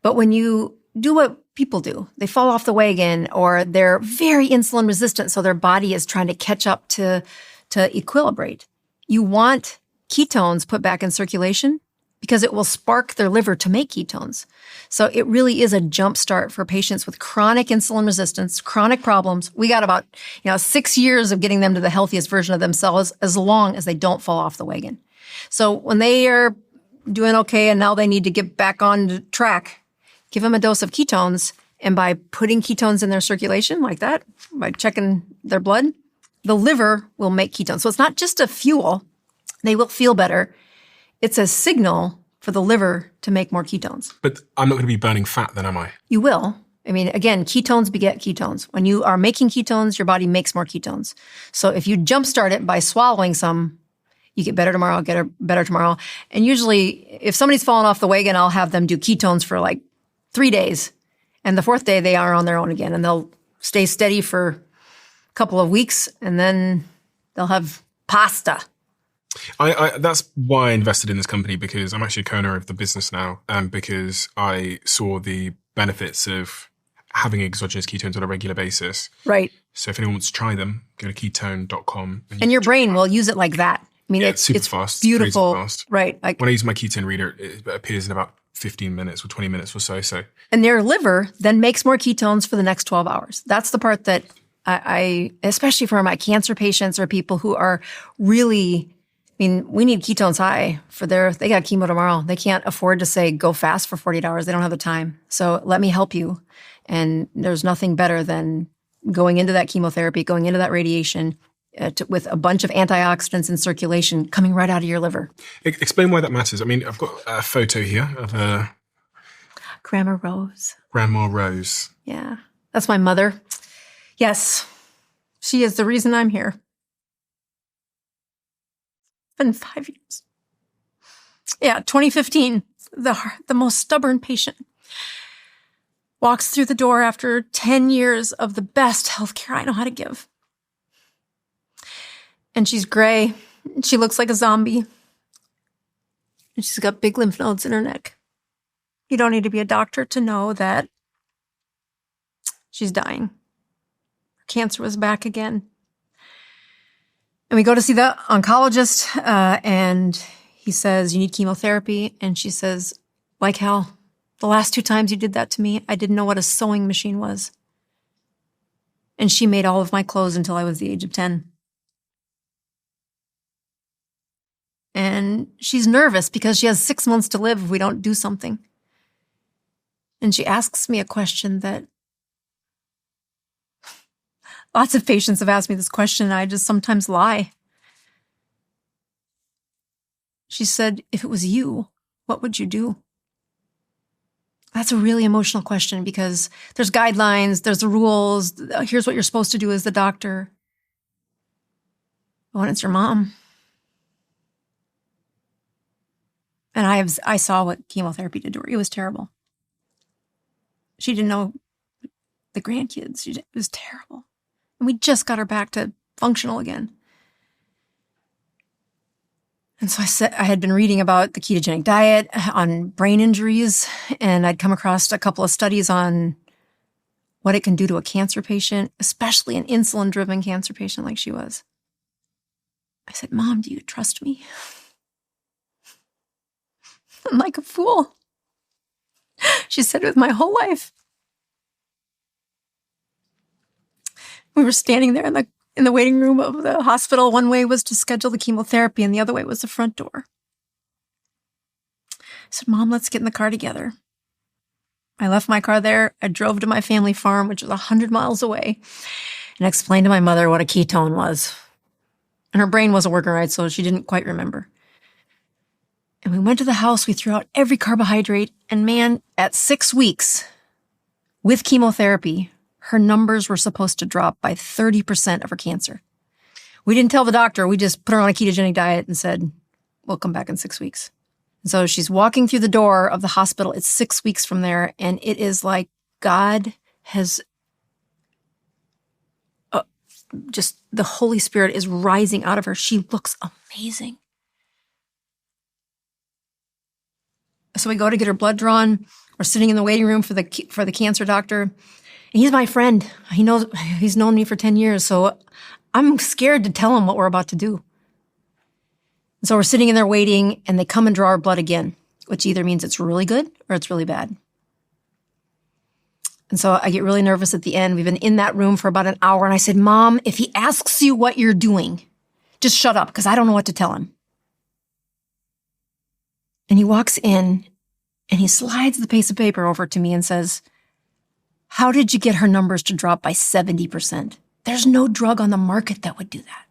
But when you do what people do, they fall off the wagon, or they're very insulin resistant, so their body is trying to catch up to equilibrate. You want ketones put back in circulation because it will spark their liver to make ketones. So it really is a jump start for patients with chronic insulin resistance, chronic problems. We got about 6 years of getting them to the healthiest version of themselves, as long as they don't fall off the wagon. So when they are doing okay and now they need to get back on track, give them a dose of ketones, and by putting ketones in their circulation like that, by checking their blood, the liver will make ketones. So it's not just a fuel. They will feel better. It's a signal for the liver to make more ketones. But I'm not going to be burning fat then, am I? You will. I mean, again, ketones beget ketones. When you are making ketones, your body makes more ketones. So if you jumpstart it by swallowing some, you get better tomorrow, get better tomorrow. And usually, if somebody's fallen off the wagon, I'll have them do ketones for like 3 days. And the fourth day, they are on their own again. And they'll stay steady for a couple of weeks. And then they'll have pasta. That's why I invested in this company, because I'm actually a co-owner of the business now. Because I saw the benefits of having exogenous ketones on a regular basis. Right. So if anyone wants to try them, go to ketone.com. And your brain will use it like that. I mean, it's super fast. Beautiful. It's fast. Right. When I use my ketone reader, it appears in about 15 minutes or 20 minutes or so. And their liver then makes more ketones for the next 12 hours. That's the part that I especially for my cancer patients or people who are really, we need ketones high they got chemo tomorrow. They can't afford to say, go fast for 48 hours. They don't have the time. So let me help you. And there's nothing better than going into that chemotherapy, going into that radiation with a bunch of antioxidants in circulation coming right out of your liver. Explain why that matters. I've got a photo here of Grandma Rose. Grandma Rose. Yeah, that's my mother. Yes, she is the reason I'm here. It's been 5 years. Yeah, 2015, the most stubborn patient walks through the door after 10 years of the best healthcare I know how to give. And she's gray. She looks like a zombie. And she's got big lymph nodes in her neck. You don't need to be a doctor to know that she's dying. Her cancer was back again. And we go to see the oncologist, and he says, you need chemotherapy. And she says, like hell, the last 2 times you did that to me, I didn't know what a sewing machine was. And she made all of my clothes until I was the age of 10. And she's nervous because she has 6 months to live if we don't do something. And she asks me a question that lots of patients have asked me this question, and I just sometimes lie. She said, if it was you, what would you do? That's a really emotional question because there's guidelines, there's the rules. Here's what you're supposed to do as the doctor. But when it's your mom, and I saw what chemotherapy did to her. It was terrible. She didn't know the grandkids. It was terrible. And we just got her back to functional again. And so I had been reading about the ketogenic diet on brain injuries, and I'd come across a couple of studies on what it can do to a cancer patient, especially an insulin-driven cancer patient like she was. I said, Mom, do you trust me? I'm like a fool. She said, with my whole life. We were standing there in the waiting room of the hospital. One way was to schedule the chemotherapy, and the other way was the front door. I said, Mom, let's get in the car together. I left my car there. I drove to my family farm, which was 100 miles away, and explained to my mother what a ketone was. And her brain wasn't working right, so she didn't quite remember. And we went to the house, we threw out every carbohydrate, and man, at 6 weeks, with chemotherapy, her numbers were supposed to drop by 30% of her cancer. We didn't tell the doctor, we just put her on a ketogenic diet and said, we'll come back in 6 weeks. And so she's walking through the door of the hospital, it's 6 weeks from there, and it is like God has, just the Holy Spirit is rising out of her. She looks amazing. So we go to get her blood drawn. We're sitting in the waiting room for the cancer doctor. And he's my friend. He's known me for 10 years. So I'm scared to tell him what we're about to do. And so we're sitting in there waiting, and they come and draw our blood again, which either means it's really good or it's really bad. And so I get really nervous at the end. We've been in that room for about an hour. And I said, Mom, if he asks you what you're doing, just shut up because I don't know what to tell him. And he walks in and he slides the piece of paper over to me and says, how did you get her numbers to drop by 70%? There's no drug on the market that would do that.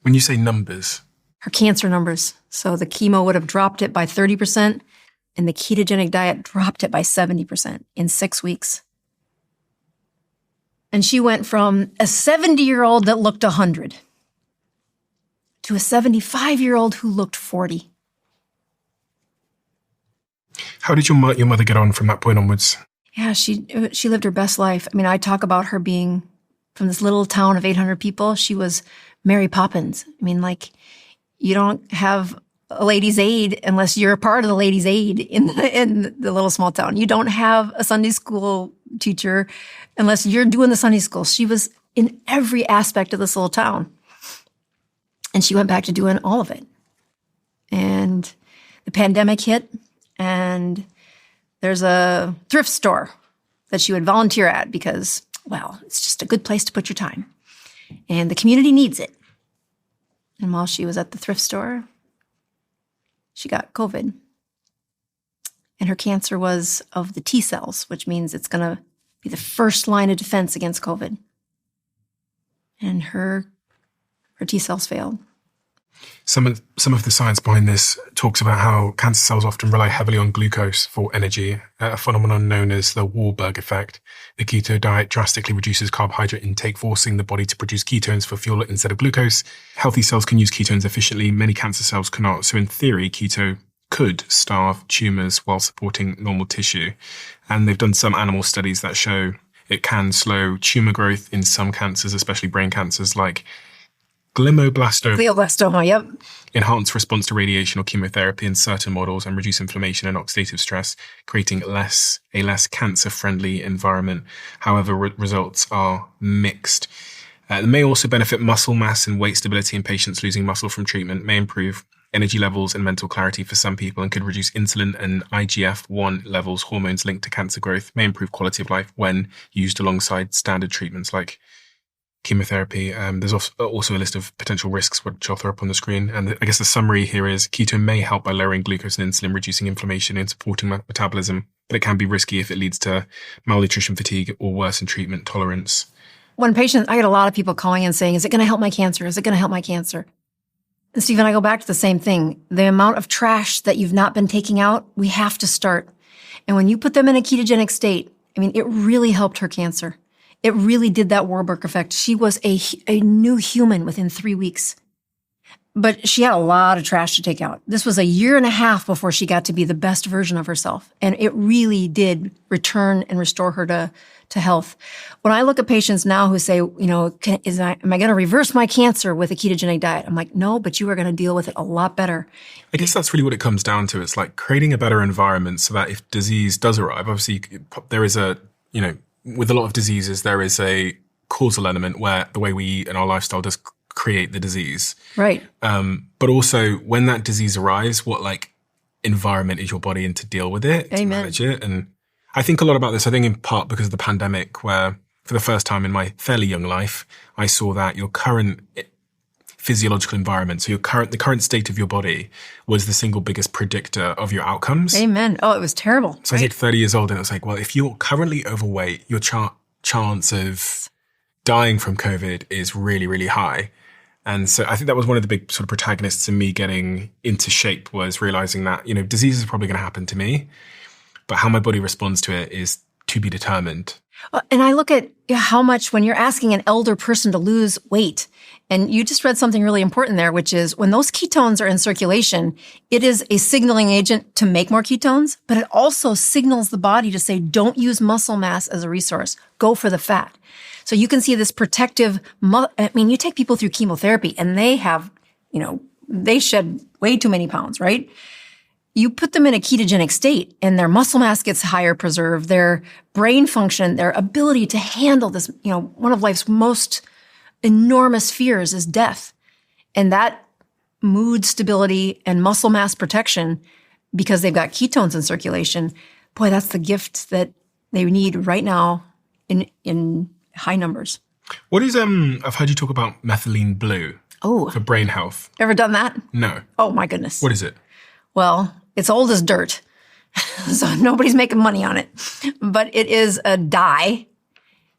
When you say numbers? Her cancer numbers. So the chemo would have dropped it by 30%, and the ketogenic diet dropped it by 70% in 6 weeks. And she went from a 70-year-old that looked 100 to a 75-year-old who looked 40. How did your mother get on from that point onwards? Yeah, she lived her best life. I mean, I talk about her being from this little town of 800 people. She was Mary Poppins. I mean, like, you don't have a ladies' aid unless you're a part of the ladies' aid in the little small town. You don't have a Sunday school teacher unless you're doing the Sunday school. She was in every aspect of this little town. And she went back to doing all of it. And the pandemic hit, and there's a thrift store that she would volunteer at because Well, it's just a good place to put your time. And the community needs it. And while she was at the thrift store, she got COVID. And her cancer was of the T cells, which means it's going to be the first line of defense against COVID. And her T cells failed. Some of the science behind this talks about how cancer cells often rely heavily on glucose for energy, a phenomenon known as the Warburg effect. The keto diet drastically reduces carbohydrate intake, forcing the body to produce ketones for fuel instead of glucose. Healthy cells can use ketones efficiently. Many cancer cells cannot. So in theory, keto could starve tumors while supporting normal tissue. And they've done some animal studies that show it can slow tumor growth in some cancers, especially brain cancers like glioblastoma, yep. Enhance response to radiation or chemotherapy in certain models and reduce inflammation and oxidative stress, creating a less cancer-friendly environment. However, results are mixed. It may also benefit muscle mass and weight stability in patients losing muscle from treatment, may improve energy levels and mental clarity for some people, and could reduce insulin and IGF-1 levels, hormones linked to cancer growth, may improve quality of life when used alongside standard treatments like chemotherapy. There's also a list of potential risks, which I'll throw up on the screen. And I guess the summary here is keto may help by lowering glucose and insulin, reducing inflammation and supporting metabolism, but it can be risky if it leads to malnutrition, fatigue, or worsen treatment tolerance. When patients, I get a lot of people calling in saying, is it going to help my cancer? Is it going to help my cancer? And Stephen, I go back to the same thing. The amount of trash that you've not been taking out, we have to start. And when you put them in a ketogenic state, I mean, it really helped her cancer. It really did that Warburg effect. She was a new human within 3 weeks. But she had a lot of trash to take out. This was a year and a half before she got to be the best version of herself. And it really did return and restore her to health. When I look at patients now who say, am I going to reverse my cancer with a ketogenic diet? I'm like, no, but you are going to deal with it a lot better. I guess that's really what it comes down to. It's like creating a better environment so that if disease does arrive, obviously there is with a lot of diseases, there is a causal element where the way we eat and our lifestyle does create the disease. Right. But also when that disease arrives, what environment is your body in to deal with it, Amen. To manage it? And I think a lot about this, I think in part because of the pandemic, where for the first time in my fairly young life, I saw that your current physiological environment, so the current state of your body was the single biggest predictor of your outcomes. Amen. Oh, it was terrible. So I was 30 years old and it was like, well, if you're currently overweight, your chance of dying from COVID is really, really high. And so I think that was one of the big sort of protagonists in me getting into shape, was realizing that, disease is probably going to happen to me, but how my body responds to it is to be determined. And I look at how much, when you're asking an elder person to lose weight, and you just read something really important there, which is when those ketones are in circulation, it is a signaling agent to make more ketones, but it also signals the body to say, don't use muscle mass as a resource. Go for the fat. So you can see this protective, you take people through chemotherapy and they have, they shed way too many pounds, right? You put them in a ketogenic state and their muscle mass gets higher preserved, their brain function, their ability to handle this, one of life's most enormous fears is death. And that mood stability and muscle mass protection, because they've got ketones in circulation, boy, that's the gift that they need right now in high numbers. What is, I've heard you talk about methylene blue for brain health. Ever done that? No. Oh my goodness. What is it? Well, it's old as dirt, so nobody's making money on it. But it is a dye.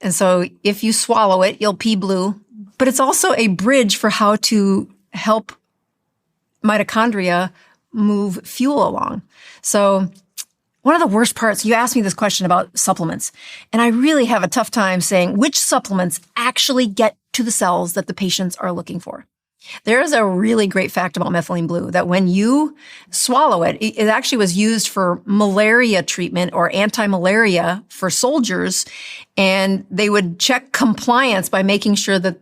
And so if you swallow it, you'll pee blue. But it's also a bridge for how to help mitochondria move fuel along. So one of the worst parts, you asked me this question about supplements, and I really have a tough time saying which supplements actually get to the cells that the patients are looking for. There is a really great fact about methylene blue that when you swallow it, it actually was used for malaria treatment or anti-malaria for soldiers, and they would check compliance by making sure that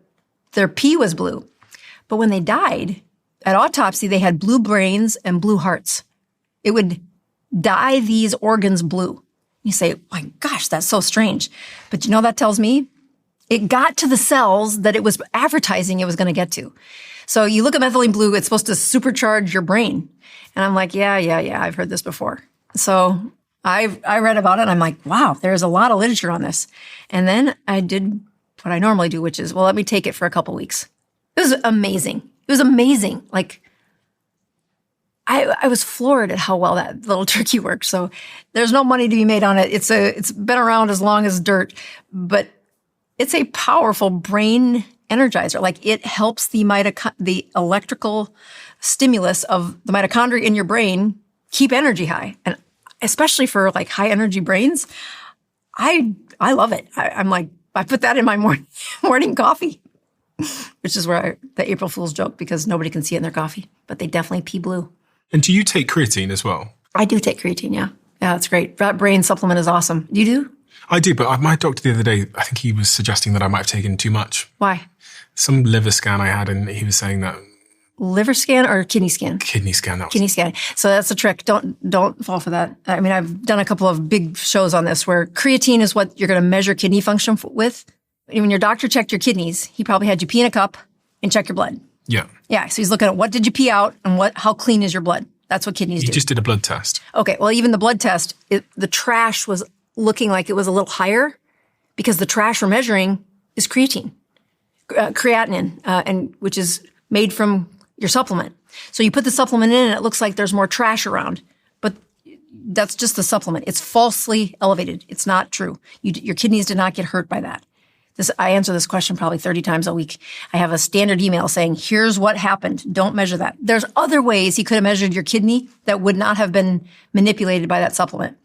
their pee was blue. But when they died, at autopsy, they had blue brains and blue hearts. It would dye these organs blue. You say, my gosh, that's so strange. But that tells me it got to the cells that it was advertising it was going to get to. So you look at methylene blue, it's supposed to supercharge your brain. And I'm like, yeah, I've heard this before. So I read about it and I'm like, wow, there's a lot of literature on this. And then I did what I normally do, which is, well, let me take it for a couple weeks. It was amazing. It was amazing. Like, I was floored at how well that little turkey worked. So there's no money to be made on it. It's been around as long as dirt, but it's a powerful brain energizer. Like, it helps the electrical stimulus of the mitochondria in your brain keep energy high. And especially for like high energy brains, I love it. I'm like, I put that in my morning coffee, which is where the April Fool's joke, because nobody can see it in their coffee, but they definitely pee blue. And do you take creatine as well? I do take creatine, yeah. Yeah, that's great. That brain supplement is awesome. You do? I do, but my doctor the other day, I think he was suggesting that I might have taken too much. Why? Some liver scan I had, and he was saying that. Liver scan or kidney scan? Kidney scan. Kidney scan. So that's a trick. Don't fall for that. I mean, I've done a couple of big shows on this where creatine is what you're going to measure kidney function with. When your doctor checked your kidneys, he probably had you pee in a cup and check your blood. Yeah. Yeah. So he's looking at what did you pee out and how clean is your blood. That's what kidneys do. He just did a blood test. Okay. Well, even the blood test, the trash was looking like it was a little higher because the trash we're measuring is creatine, creatinine, and which is made from your supplement. So you put the supplement in and it looks like there's more trash around, but that's just the supplement. It's falsely elevated. It's not true. Your kidneys did not get hurt by that. I answer this question probably 30 times a week. I have a standard email saying, here's what happened. Don't measure that. There's other ways he could have measured your kidney that would not have been manipulated by that supplement.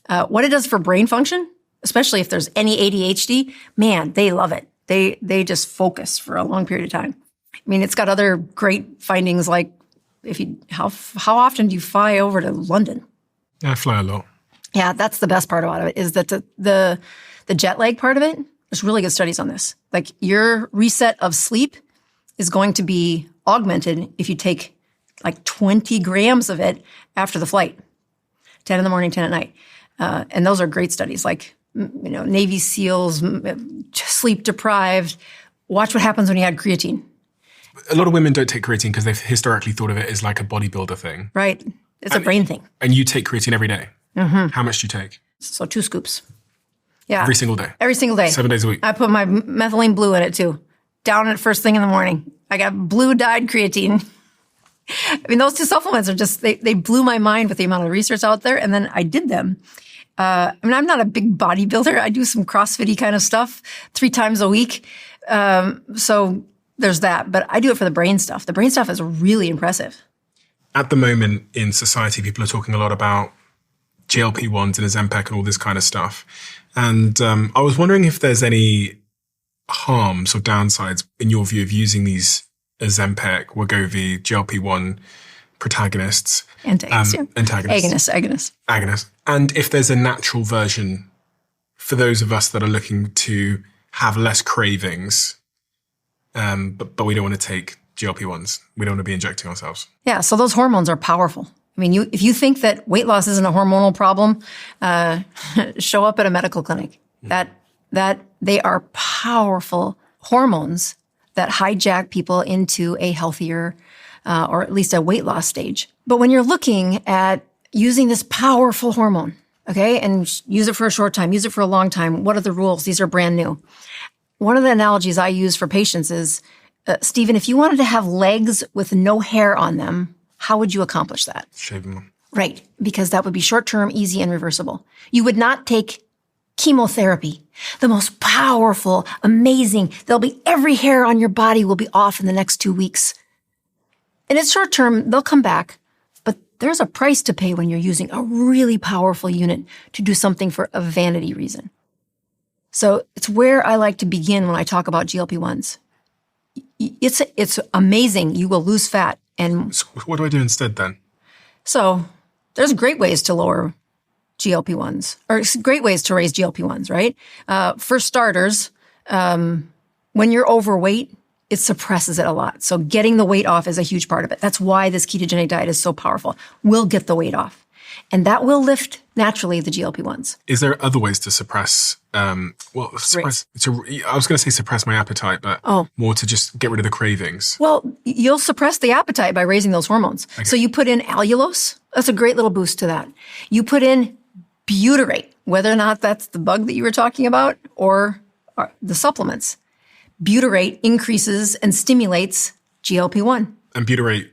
What it does for brain function, especially if there's any ADHD, man, they love it. They just focus for a long period of time. I mean, it's got other great findings like how often do you fly over to London? Yeah, I fly a lot. Yeah, that's the best part about it is that the jet lag part of it. There's really good studies on this. Like, your reset of sleep is going to be augmented if you take like 20 grams of it after the flight, 10 in the morning, 10 at night. And those are great studies. Like, Navy SEALs, sleep deprived. Watch what happens when you add creatine. A lot of women don't take creatine because they've historically thought of it as like a bodybuilder thing. Right. It's a brain thing. And you take creatine every day. Mm-hmm. How much do you take? So 2 scoops. Yeah. Every single day? Every single day. 7 days a week? I put my methylene blue in it too. Down it first thing in the morning. I got blue dyed creatine. I mean, those 2 supplements are just, they blew my mind with the amount of research out there. And then I did them. I mean, I'm not a big bodybuilder. I do some CrossFit-y kind of stuff 3 times a week. So there's that. But I do it for the brain stuff. The brain stuff is really impressive. At the moment in society, people are talking a lot about GLP-1s and Ozempic and all this kind of stuff. And I was wondering if there's any harms or downsides in your view of using these Ozempic, Wegovy, GLP-1 protagonists. Agonists. And if there's a natural version for those of us that are looking to have less cravings, but we don't want to take GLP-1s. We don't want to be injecting ourselves. Yeah, so those hormones are powerful. I mean, if you think that weight loss isn't a hormonal problem, show up at a medical clinic. That they are powerful hormones that hijack people into a healthier or at least a weight loss stage. But when you're looking at using this powerful hormone, okay, and use it for a short time, use it for a long time, what are the rules? These are brand new. One of the analogies I use for patients is, Stephen, if you wanted to have legs with no hair on them, how would you accomplish that? Shave them. Right, because that would be short-term, easy, and reversible. You would not take chemotherapy, the most powerful, amazing. Every hair on your body will be off in the next 2 weeks. And it's short-term, they'll come back, but there's a price to pay when you're using a really powerful unit to do something for a vanity reason. So it's where I like to begin when I talk about GLP-1s. It's amazing. You will lose fat. And so what do I do instead then? So there's great ways to lower GLP-1s, or great ways to raise GLP-1s, right? For starters, when you're overweight, it suppresses it a lot. So getting the weight off is a huge part of it. That's why this ketogenic diet is so powerful. We'll get the weight off. And that will lift naturally the GLP-1s. Is there other ways to suppress, I was going to say suppress my appetite, but more to just get rid of the cravings. Well, you'll suppress the appetite by raising those hormones. Okay. So you put in allulose. That's a great little boost to that. You put in butyrate, whether or not that's the bug that you were talking about or the supplements. Butyrate increases and stimulates GLP-1. And butyrate,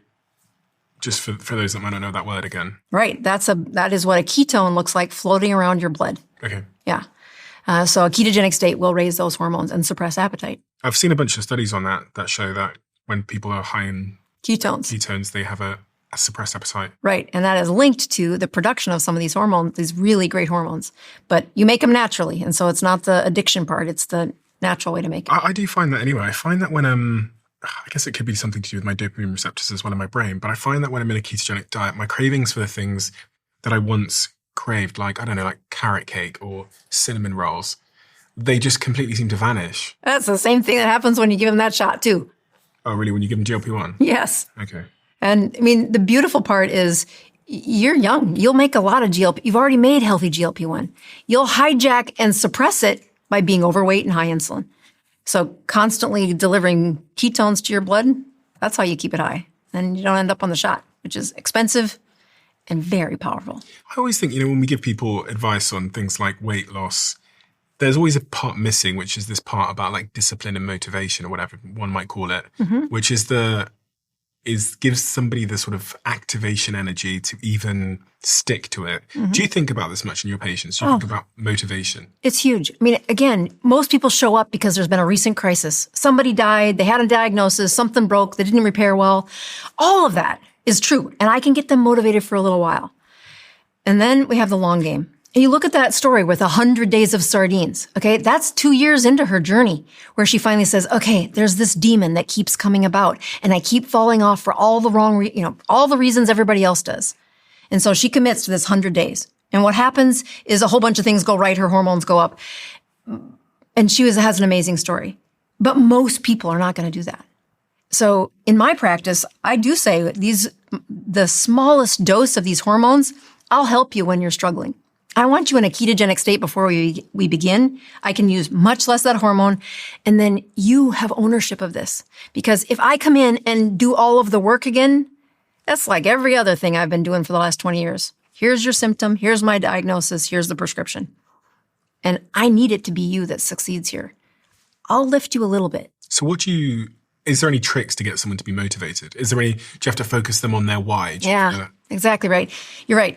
just for those that might not know that word again. Right. That is what a ketone looks like floating around your blood. Okay. Yeah. So a ketogenic state will raise those hormones and suppress appetite. I've seen a bunch of studies on that show that when people are high in ketones, they have a suppressed appetite. Right. And that is linked to the production of some of these hormones, these really great hormones. But you make them naturally. And so it's not the addiction part. It's the natural way to make it. I do find that anyway. I find that when I guess it could be something to do with my dopamine receptors as well in my brain, but I find that when I'm in a ketogenic diet, my cravings for the things that I once craved, like, I don't know, like carrot cake or cinnamon rolls, they just completely seem to vanish. That's the same thing that happens when you give them that shot too. Oh, really? When you give them GLP-1? Yes. Okay. And I mean, the beautiful part is you're young. You'll make a lot of GLP. You've already made healthy GLP-1. You'll hijack and suppress it by being overweight and high insulin. So constantly delivering ketones to your blood, that's how you keep it high. And you don't end up on the shot, which is expensive and very powerful. I always think, when we give people advice on things like weight loss, there's always a part missing, which is this part about like discipline and motivation or whatever one might call it, which is gives somebody the sort of activation energy to even stick to it. Do you think about this much in your patients? Do you think about motivation? It's huge. I mean, again, most people show up because there's been a recent crisis. Somebody died, they had a diagnosis, something broke, they didn't repair well. All of that is true. And I can get them motivated for a little while. And then we have the long game. And you look at that story with 100 days of sardines, okay? That's 2 years into her journey where she finally says, okay, there's this demon that keeps coming about and I keep falling off for all the wrong, all the reasons everybody else does. And so she commits to this 100 days. And what happens is a whole bunch of things go right. Her hormones go up. And she has an amazing story. But most people are not going to do that. So in my practice, I do say the smallest dose of these hormones, I'll help you when you're struggling. I want you in a ketogenic state before we begin. I can use much less of that hormone, and then you have ownership of this. Because if I come in and do all of the work again, that's like every other thing I've been doing for the last 20 years. Here's your symptom, here's my diagnosis, here's the prescription. And I need it to be you that succeeds here. I'll lift you a little bit. So is there any tricks to get someone to be motivated? Do you have to focus them on their why? Yeah, exactly right. You're right.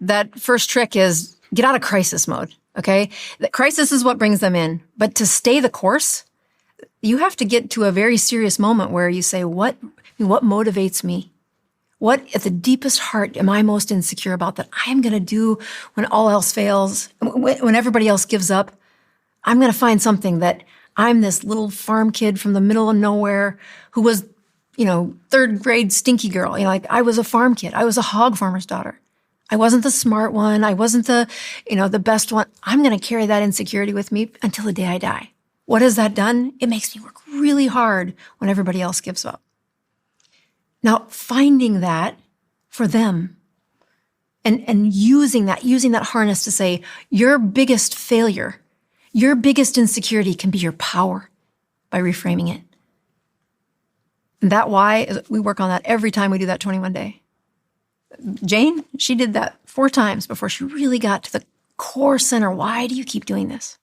That first trick is get out of crisis mode, okay? The crisis is what brings them in. But to stay the course, you have to get to a very serious moment where you say, what motivates me? What at the deepest heart am I most insecure about that I'm going to do when all else fails, when everybody else gives up? I'm going to find something that I'm this little farm kid from the middle of nowhere who was, third grade stinky girl. I was a farm kid. I was a hog farmer's daughter. I wasn't the smart one. I wasn't the best one. I'm going to carry that insecurity with me until the day I die. What has that done? It makes me work really hard when everybody else gives up. Now, finding that for them and using that harness to say, your biggest failure, your biggest insecurity can be your power by reframing it. And that why, we work on that every time we do that 21 day. Jane, she did that 4 times before she really got to the core center. Why do you keep doing this?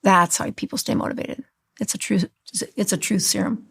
That's how people stay motivated. It's a truth serum.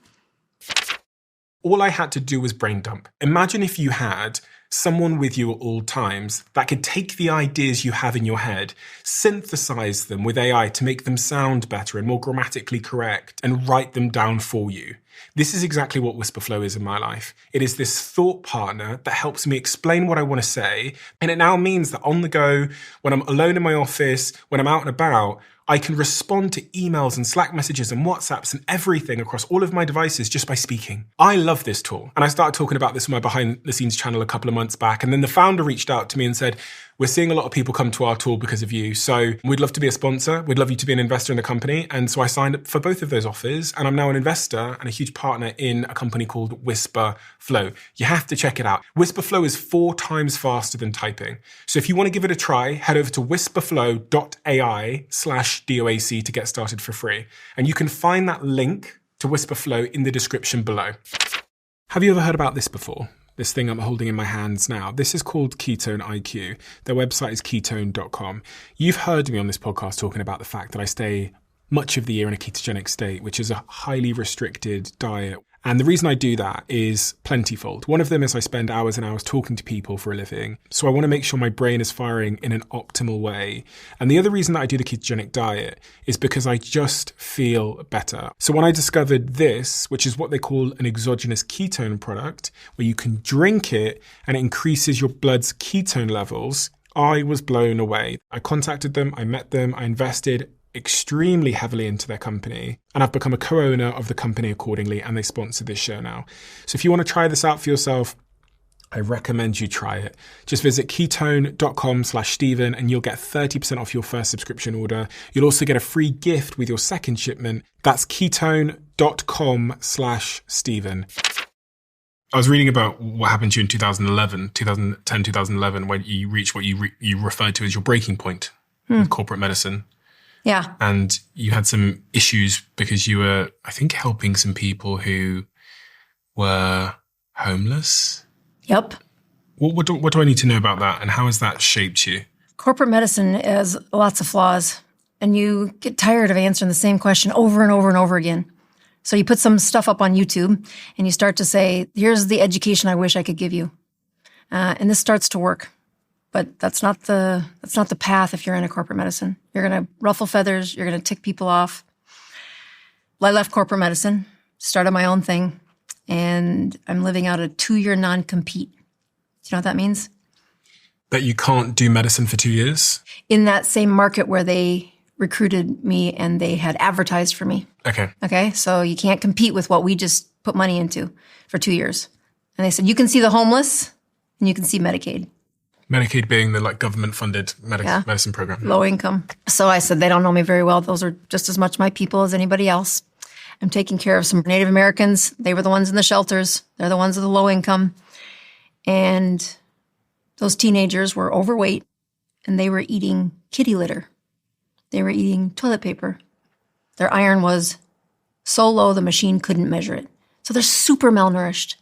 All I had to do was brain dump. Imagine if you had someone with you at all times that could take the ideas you have in your head, synthesize them with AI to make them sound better and more grammatically correct, and write them down for you. This is exactly what Whisperflow is in my life. It is this thought partner that helps me explain what I want to say, and it now means that on the go, when I'm alone in my office, when I'm out and about, I can respond to emails and Slack messages and WhatsApps and everything across all of my devices just by speaking. I love this tool. And I started talking about this on my behind the scenes channel a couple of months back. And then the founder reached out to me and said, we're seeing a lot of people come to our tool because of you. So we'd love to be a sponsor. We'd love you to be an investor in the company. And so I signed up for both of those offers. And I'm now an investor and a huge partner in a company called Whisperflow. You have to check it out. Whisperflow is 4 times faster than typing. So if you want to give it a try, head over to whisperflow.ai/DOAC to get started for free. And you can find that link to Whisperflow in the description below. Have you ever heard about this before? this thing I'm holding in my hands now. This is called Ketone IQ. Their website is ketone.com. You've heard me on this podcast talking about the fact that I stay much of the year in a ketogenic state, which is a highly restricted diet. And the reason I do that is plentyfold. One of them is I spend hours and hours talking to people for a living. So I want to make sure my brain is firing in an optimal way. And the other reason that I do the ketogenic diet is because I just feel better. So when I discovered this, which is what they call an exogenous ketone product, where you can drink it and it increases your blood's ketone levels, I was blown away. I contacted them, I met them, I invested extremely heavily into their company, and I've become a co-owner of the company accordingly, and they sponsor this show now. So if you want to try this out for yourself, I recommend you try it. Just visit ketone.com/Stephen and you'll get 30% off your first subscription order. You'll also get a free gift with your second shipment. That's ketone.com/Stephen. I was reading about what happened to you in 2010, when you reached what you referred to as your breaking point with corporate medicine. Yeah. And you had some issues because you were, I think, helping some people who were homeless. Yep. What do I need to know about that, and how has that shaped you? Corporate medicine has lots of flaws, and you get tired of answering the same question over and over and over again. So you put some stuff up on YouTube, and you start to say, here's the education I wish I could give you. And this starts to work. But that's not the path if you're in a corporate medicine. You're going to ruffle feathers. You're going to tick people off. I left corporate medicine, started my own thing, and I'm living out a 2-year non-compete. Do you know what that means? That you can't do medicine for 2 years? In that same market where they recruited me and they had advertised for me. Okay, so you can't compete with what we just put money into for 2 years. And they said, you can see the homeless and you can see Medicaid. Medicaid being the government-funded medicine program. Low income. So I said, they don't know me very well. Those are just as much my people as anybody else. I'm taking care of some Native Americans. They were the ones in the shelters. They're the ones of the low income. And those teenagers were overweight and they were eating kitty litter. They were eating toilet paper. Their iron was so low the machine couldn't measure it. So they're super malnourished.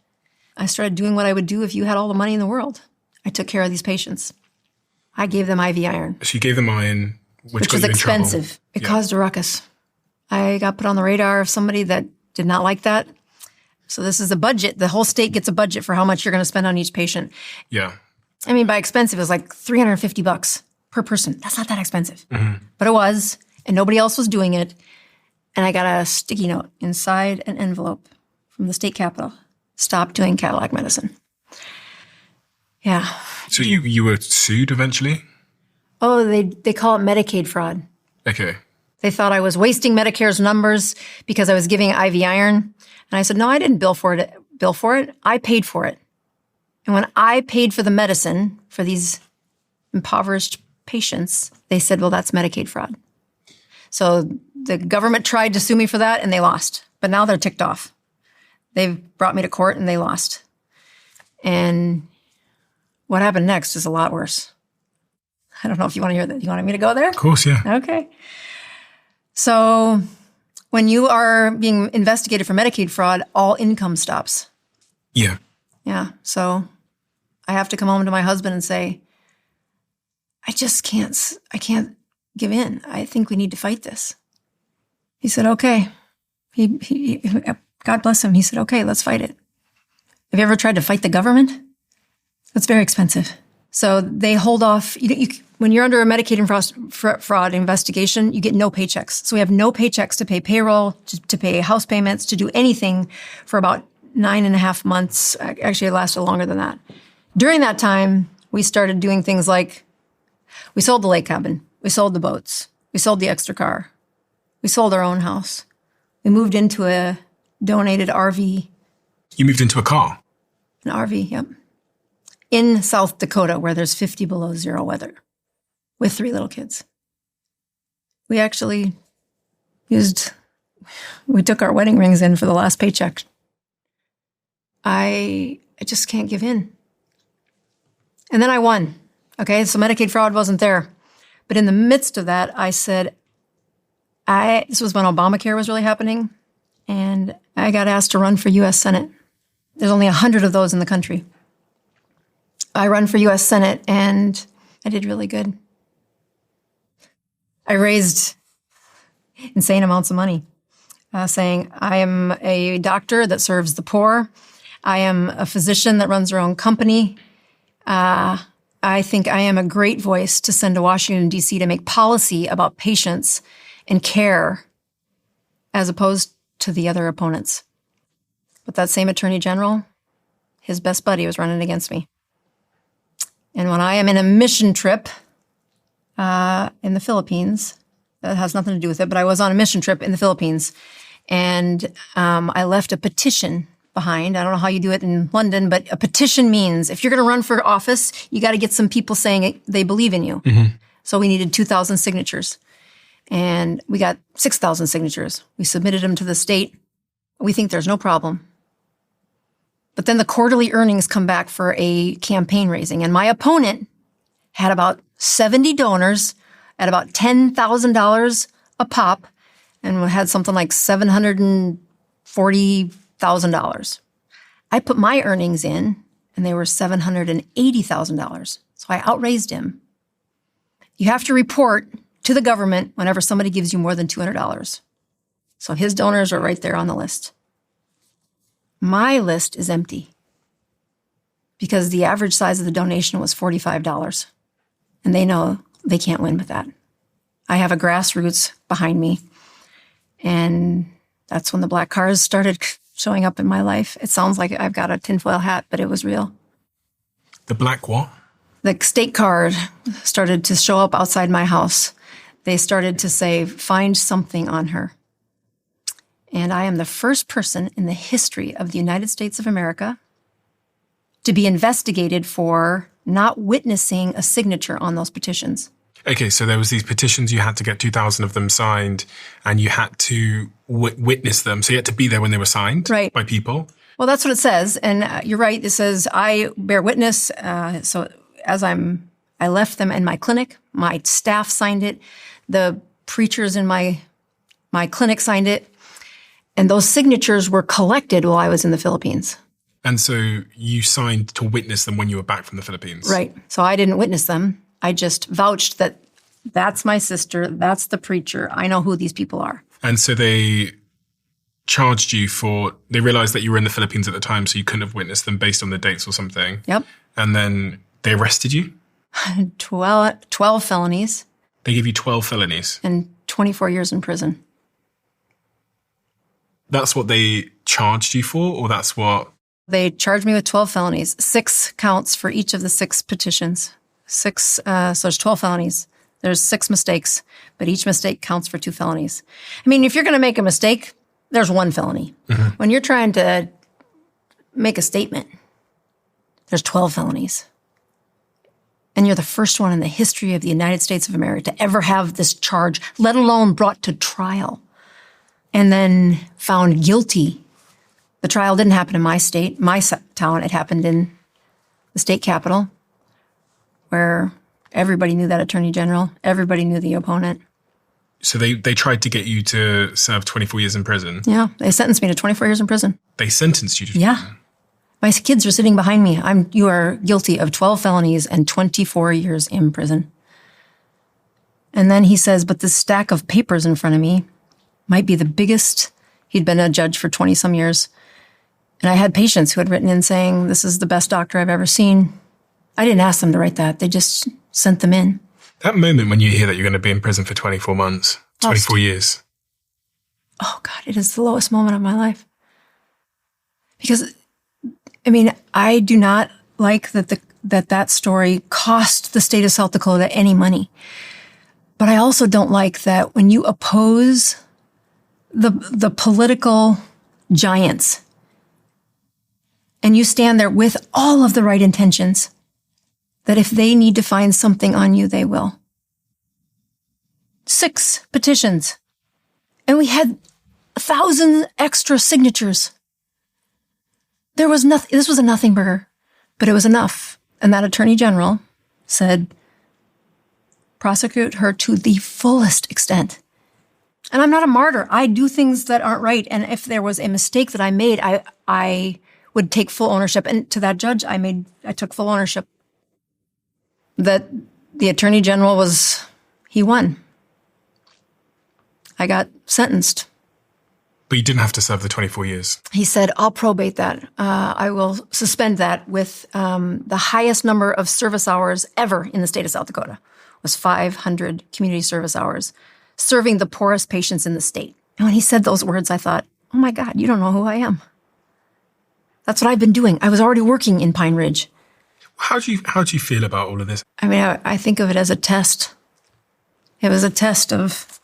I started doing what I would do if you had all the money in the world. I took care of these patients. I gave them IV iron. So you gave them iron, which was expensive. It caused a ruckus. I got put on the radar of somebody that did not like that. So this is a budget. The whole state gets a budget for how much you're going to spend on each patient. Yeah. I mean, by expensive, it was like $350 per person. That's not that expensive. Mm-hmm. But it was, and nobody else was doing it. And I got a sticky note inside an envelope from the state capitol. Stop doing Cadillac medicine. Yeah. So you were sued eventually? Oh, they call it Medicaid fraud. Okay. They thought I was wasting Medicare's numbers because I was giving IV iron. And I said, no, I didn't bill for it. I paid for it. And when I paid for the medicine for these impoverished patients, they said, well, that's Medicaid fraud. So the government tried to sue me for that and they lost. But now they're ticked off. They've brought me to court and they lost. And what happened next is a lot worse. I don't know if you want to hear that. You wanted me to go there? Of course, yeah. Okay. So when you are being investigated for Medicaid fraud, all income stops. Yeah. Yeah. So I have to come home to my husband and say, I can't give in. I think we need to fight this. He said, okay. He God bless him. He said, okay, let's fight it. Have you ever tried to fight the government? It's very expensive. So they hold off. When you're under a Medicaid fraud investigation, you get no paychecks. So we have no paychecks to pay payroll, to pay house payments, to do anything for about 9.5 months. Actually, it lasted longer than that. During that time, we started doing things like we sold the lake cabin. We sold the boats. We sold the extra car. We sold our own house. We moved into a donated RV. You moved into a car? An RV, yep. In South Dakota, where there's 50 below zero weather, with 3 little kids. We actually we took our wedding rings in for the last paycheck. I just can't give in. And then I won. Okay, so Medicaid fraud wasn't there. But in the midst of that, I said, this was when Obamacare was really happening, and I got asked to run for U.S. Senate. There's only 100 of those in the country. I run for U.S. Senate, and I did really good. I raised insane amounts of money, saying I am a doctor that serves the poor. I am a physician that runs their own company. I think I am a great voice to send to Washington, D.C. to make policy about patients and care as opposed to the other opponents. But that same attorney general, his best buddy was running against me. And when I am in a mission trip in the Philippines, that has nothing to do with it, but I was on a mission trip in the Philippines, and I left a petition behind. I don't know how you do it in London, but a petition means if you're going to run for office, you got to get some people saying they believe in you. Mm-hmm. So we needed 2,000 signatures, and we got 6,000 signatures. We submitted them to the state. We think there's no problem. But then the quarterly earnings come back for a campaign raising, and my opponent had about 70 donors at about $10,000 a pop, and had something like $740,000. I put my earnings in, and they were $780,000. So I outraised him. You have to report to the government whenever somebody gives you more than $200. So his donors are right there on the list. My list is empty because the average size of the donation was $45. And they know they can't win with that. I have a grassroots behind me. And that's when the black cars started showing up in my life. It sounds like I've got a tinfoil hat, but it was real. The black what? The state card started to show up outside my house. They started to say, find something on her. And I am the first person in the history of the United States of America to be investigated for not witnessing a signature on those petitions. Okay, so there was these petitions, you had to get 2,000 of them signed, and you had to witness them. So you had to be there when they were signed by people. Well, that's what it says. And you're right. It says, I bear witness. So as I left them in my clinic, my staff signed it. The preachers in my clinic signed it. And those signatures were collected while I was in the Philippines. And so you signed to witness them when you were back from the Philippines? Right. So I didn't witness them. I just vouched that that's my sister, that's the preacher. I know who these people are. And so they charged you they realized that you were in the Philippines at the time, so you couldn't have witnessed them based on the dates or something. Yep. And then they arrested you? 12 felonies. They gave you 12 felonies? And 24 years in prison. That's what they charged you for, or that's what? They charged me with 12 felonies, 6 counts for each of the 6 petitions. 6, so there's 12 felonies. There's 6 mistakes, but each mistake counts for 2 felonies. I mean, if you're going to make a mistake, there's 1 felony. Mm-hmm. When you're trying to make a statement, there's 12 felonies. And you're the first one in the history of the United States of America to ever have this charge, let alone brought to trial, and then found guilty. The trial didn't happen in my state, my town. It happened in the state capital, where everybody knew that attorney general. Everybody knew the opponent. So they tried to get you to serve 24 years in prison? Yeah, they sentenced me to 24 years in prison. They sentenced you to? Yeah. My kids are sitting behind me. You are guilty of 12 felonies and 24 years in prison. And then he says, but this stack of papers in front of me might be the biggest. He'd been a judge for 20-some years. And I had patients who had written in saying, this is the best doctor I've ever seen. I didn't ask them to write that. They just sent them in. That moment when you hear that you're going to be in prison for 24 months, 24 years. Oh, God, it is the lowest moment of my life. Because, I mean, I do not like that story cost the state of South Dakota any money. But I also don't like that when you oppose the political giants and you stand there with all of the right intentions, that if they need to find something on you, they will. 6 petitions. And we had 1,000 extra signatures. There was nothing. This was a nothing burger, but it was enough. And that attorney general said, prosecute her to the fullest extent. And I'm not a martyr. I do things that aren't right. And if there was a mistake that I made, I would take full ownership. And to that judge, I took full ownership that the Attorney General he won. I got sentenced. But you didn't have to serve the 24 years. He said, I'll probate that. I will suspend that with the highest number of service hours ever in the state of South Dakota. Was 500 community service hours, serving the poorest patients in the state. And when he said those words, I thought, oh my God, you don't know who I am. That's what I've been doing. I was already working in Pine Ridge. How do you feel about all of this? I mean, I think of it as a test. It was a test of,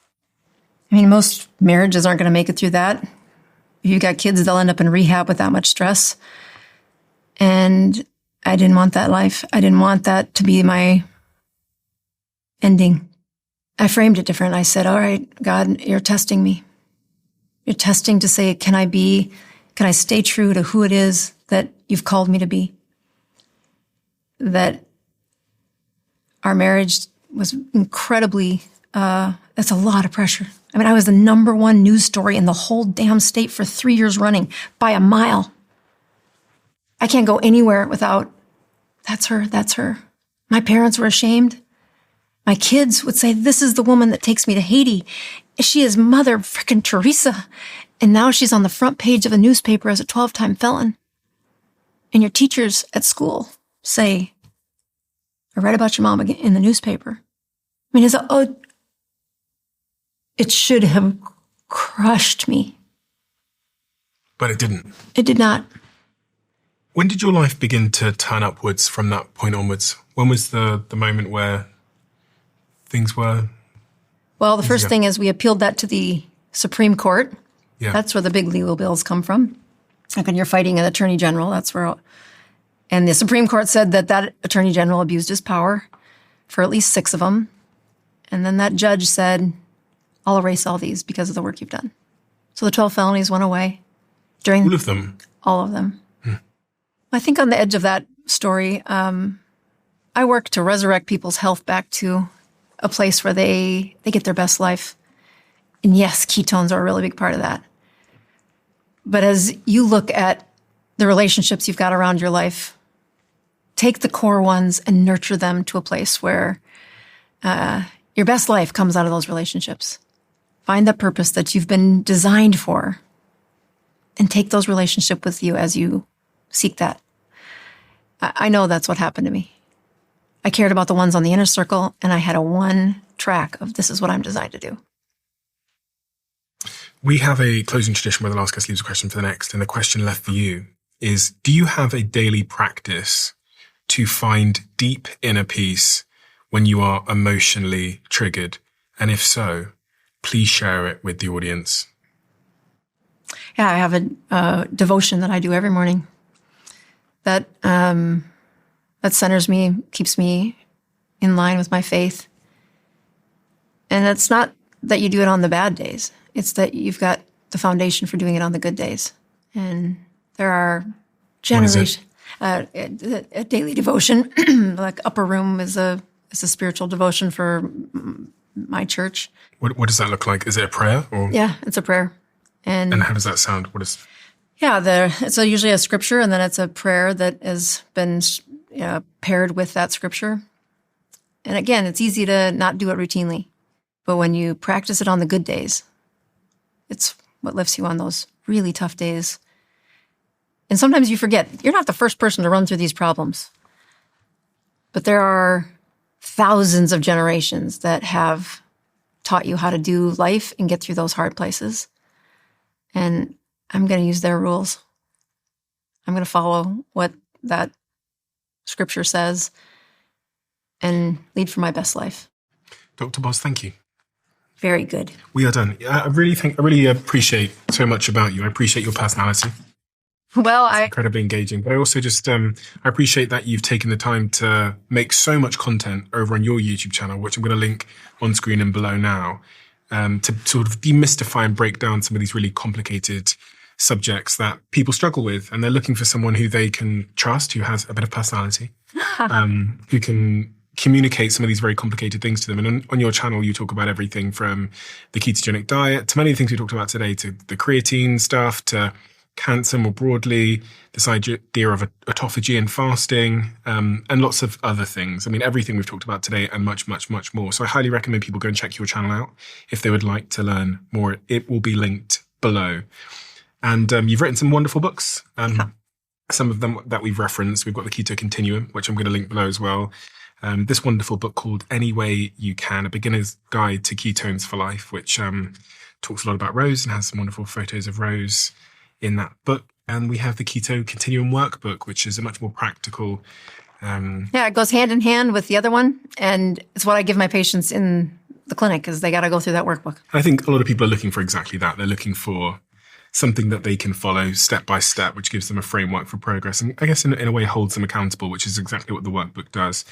most marriages aren't going to make it through that. If you've got kids, they'll end up in rehab with that much stress. And I didn't want that life. I didn't want that to be my ending. I framed it different. I said, all right, God, you're testing me. You're testing to say, can I stay true to who it is that you've called me to be? That our marriage was incredibly, that's a lot of pressure. I was the #1 news story in the whole damn state for 3 years running by a mile. I can't go anywhere without, that's her, that's her. My parents were ashamed. My kids would say, this is the woman that takes me to Haiti. She is Mother frickin' Teresa. And now she's on the front page of a newspaper as a 12-time felon. And your teachers at school say, I read about your mom in the newspaper. It should have crushed me. But it didn't. It did not. When did your life begin to turn upwards from that point onwards? When was the moment where things were? Well, the first thing is we appealed that to the Supreme Court. Yeah. That's where the big legal bills come from. Like when you're fighting an attorney general, that's where. And the Supreme Court said that attorney general abused his power for at least 6 of them. And then that judge said, I'll erase all these because of the work you've done. So the 12 felonies went away. All of them? All of them. I think on the edge of that story, I work to resurrect people's health back to a place where they get their best life. And yes, ketones are a really big part of that. But as you look at the relationships you've got around your life, take the core ones and nurture them to a place where your best life comes out of those relationships. Find the purpose that you've been designed for and take those relationships with you as you seek that. I know that's what happened to me. I cared about the ones on the inner circle, and I had a one track of this is what I'm designed to do. We have a closing tradition where the last guest leaves a question for the next, and the question left for you is, do you have a daily practice to find deep inner peace when you are emotionally triggered? And if so, please share it with the audience. Yeah, I have a devotion that I do every morning that centers me, keeps me in line with my faith. And it's not that you do it on the bad days. It's that you've got the foundation for doing it on the good days. And there are generations. A daily devotion, like Upper Room is a spiritual devotion for my church. What does that look like? Is it a prayer? Or? Yeah, it's a prayer. And how does that sound? What is? Yeah, it's usually a scripture, and then it's a prayer that has been paired with that scripture. And again, it's easy to not do it routinely, but when you practice it on the good days, it's what lifts you on those really tough days. And sometimes you forget, you're not the first person to run through these problems. But there are thousands of generations that have taught you how to do life and get through those hard places. And I'm going to use their rules. I'm going to follow what that scripture says and lead for my best life. Dr. Boz, thank you. Very good. We are done. I really appreciate so much about you. I appreciate your personality. Well, it's incredibly engaging, but I also just I appreciate that you've taken the time to make so much content over on your YouTube channel, which I'm going to link on screen and below now, to sort of demystify and break down some of these really complicated subjects that people struggle with, and they're looking for someone who they can trust, who has a bit of personality, who can communicate some of these very complicated things to them. And on your channel, you talk about everything from the ketogenic diet to many of the things we talked about today, to the creatine stuff, to cancer more broadly, this idea of autophagy and fasting, and lots of other things. I mean, everything we've talked about today and much, much, much more. So I highly recommend people go and check your channel out if they would like to learn more. It will be linked below. And you've written some wonderful books. Some of them that we've referenced. We've got the KetoCONTINUUM, which I'm going to link below as well. This wonderful book called Any Way You Can, A Beginner's Guide to Ketones for Life, which talks a lot about Rose and has some wonderful photos of Rose in that book. And we have the KetoCONTINUUM workbook, which is a much more practical. Yeah, it goes hand in hand with the other one. And it's what I give my patients in the clinic, is they got to go through that workbook. I think a lot of people are looking for exactly that. They're looking for something that they can follow step by step, which gives them a framework for progress. And I guess in a way holds them accountable, which is exactly what the workbook does.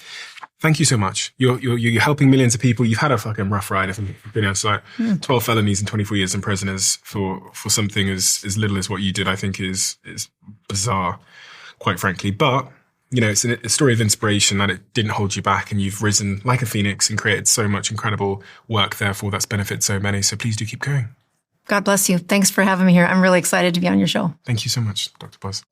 Thank you so much. You're helping millions of people. You've had a fucking rough ride. I think you've been outside 12 felonies and 24 years in prison for something as little as what you did, I think is bizarre, quite frankly. But, you know, it's a story of inspiration that it didn't hold you back, and you've risen like a phoenix and created so much incredible work, therefore, that's benefited so many. So please do keep going. God bless you. Thanks for having me here. I'm really excited to be on your show. Thank you so much, Dr. Boz.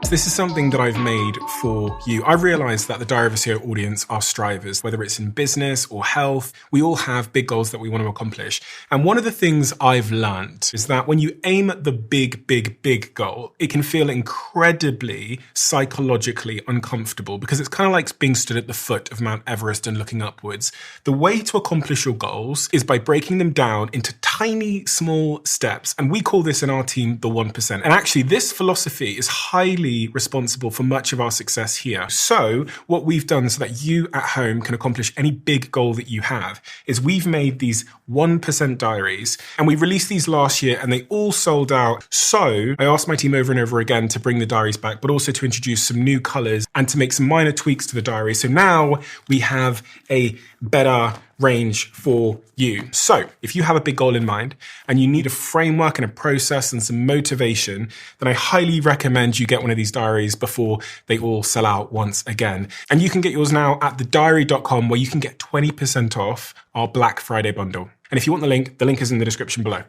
This is something that I've made for you. I realize that the Diary of a CEO audience are strivers, whether it's in business or health. We all have big goals that we want to accomplish. And one of the things I've learned is that when you aim at the big, big, big goal, it can feel incredibly psychologically uncomfortable, because it's kind of like being stood at the foot of Mount Everest and looking upwards. The way to accomplish your goals is by breaking them down into tiny, small steps. And we call this in our team the 1%. And actually, this philosophy is highly responsible for much of our success here. So what we've done so that you at home can accomplish any big goal that you have is we've made these 1% diaries, and we released these last year and they all sold out. So I asked my team over and over again to bring the diaries back, but also to introduce some new colors and to make some minor tweaks to the diary. So now we have a better range for you. So if you have a big goal in mind and you need a framework and a process and some motivation, then I highly recommend you get one of these diaries before they all sell out once again. And you can get yours now at thediary.com, where you can get 20% off our Black Friday bundle. And if you want the link is in the description below.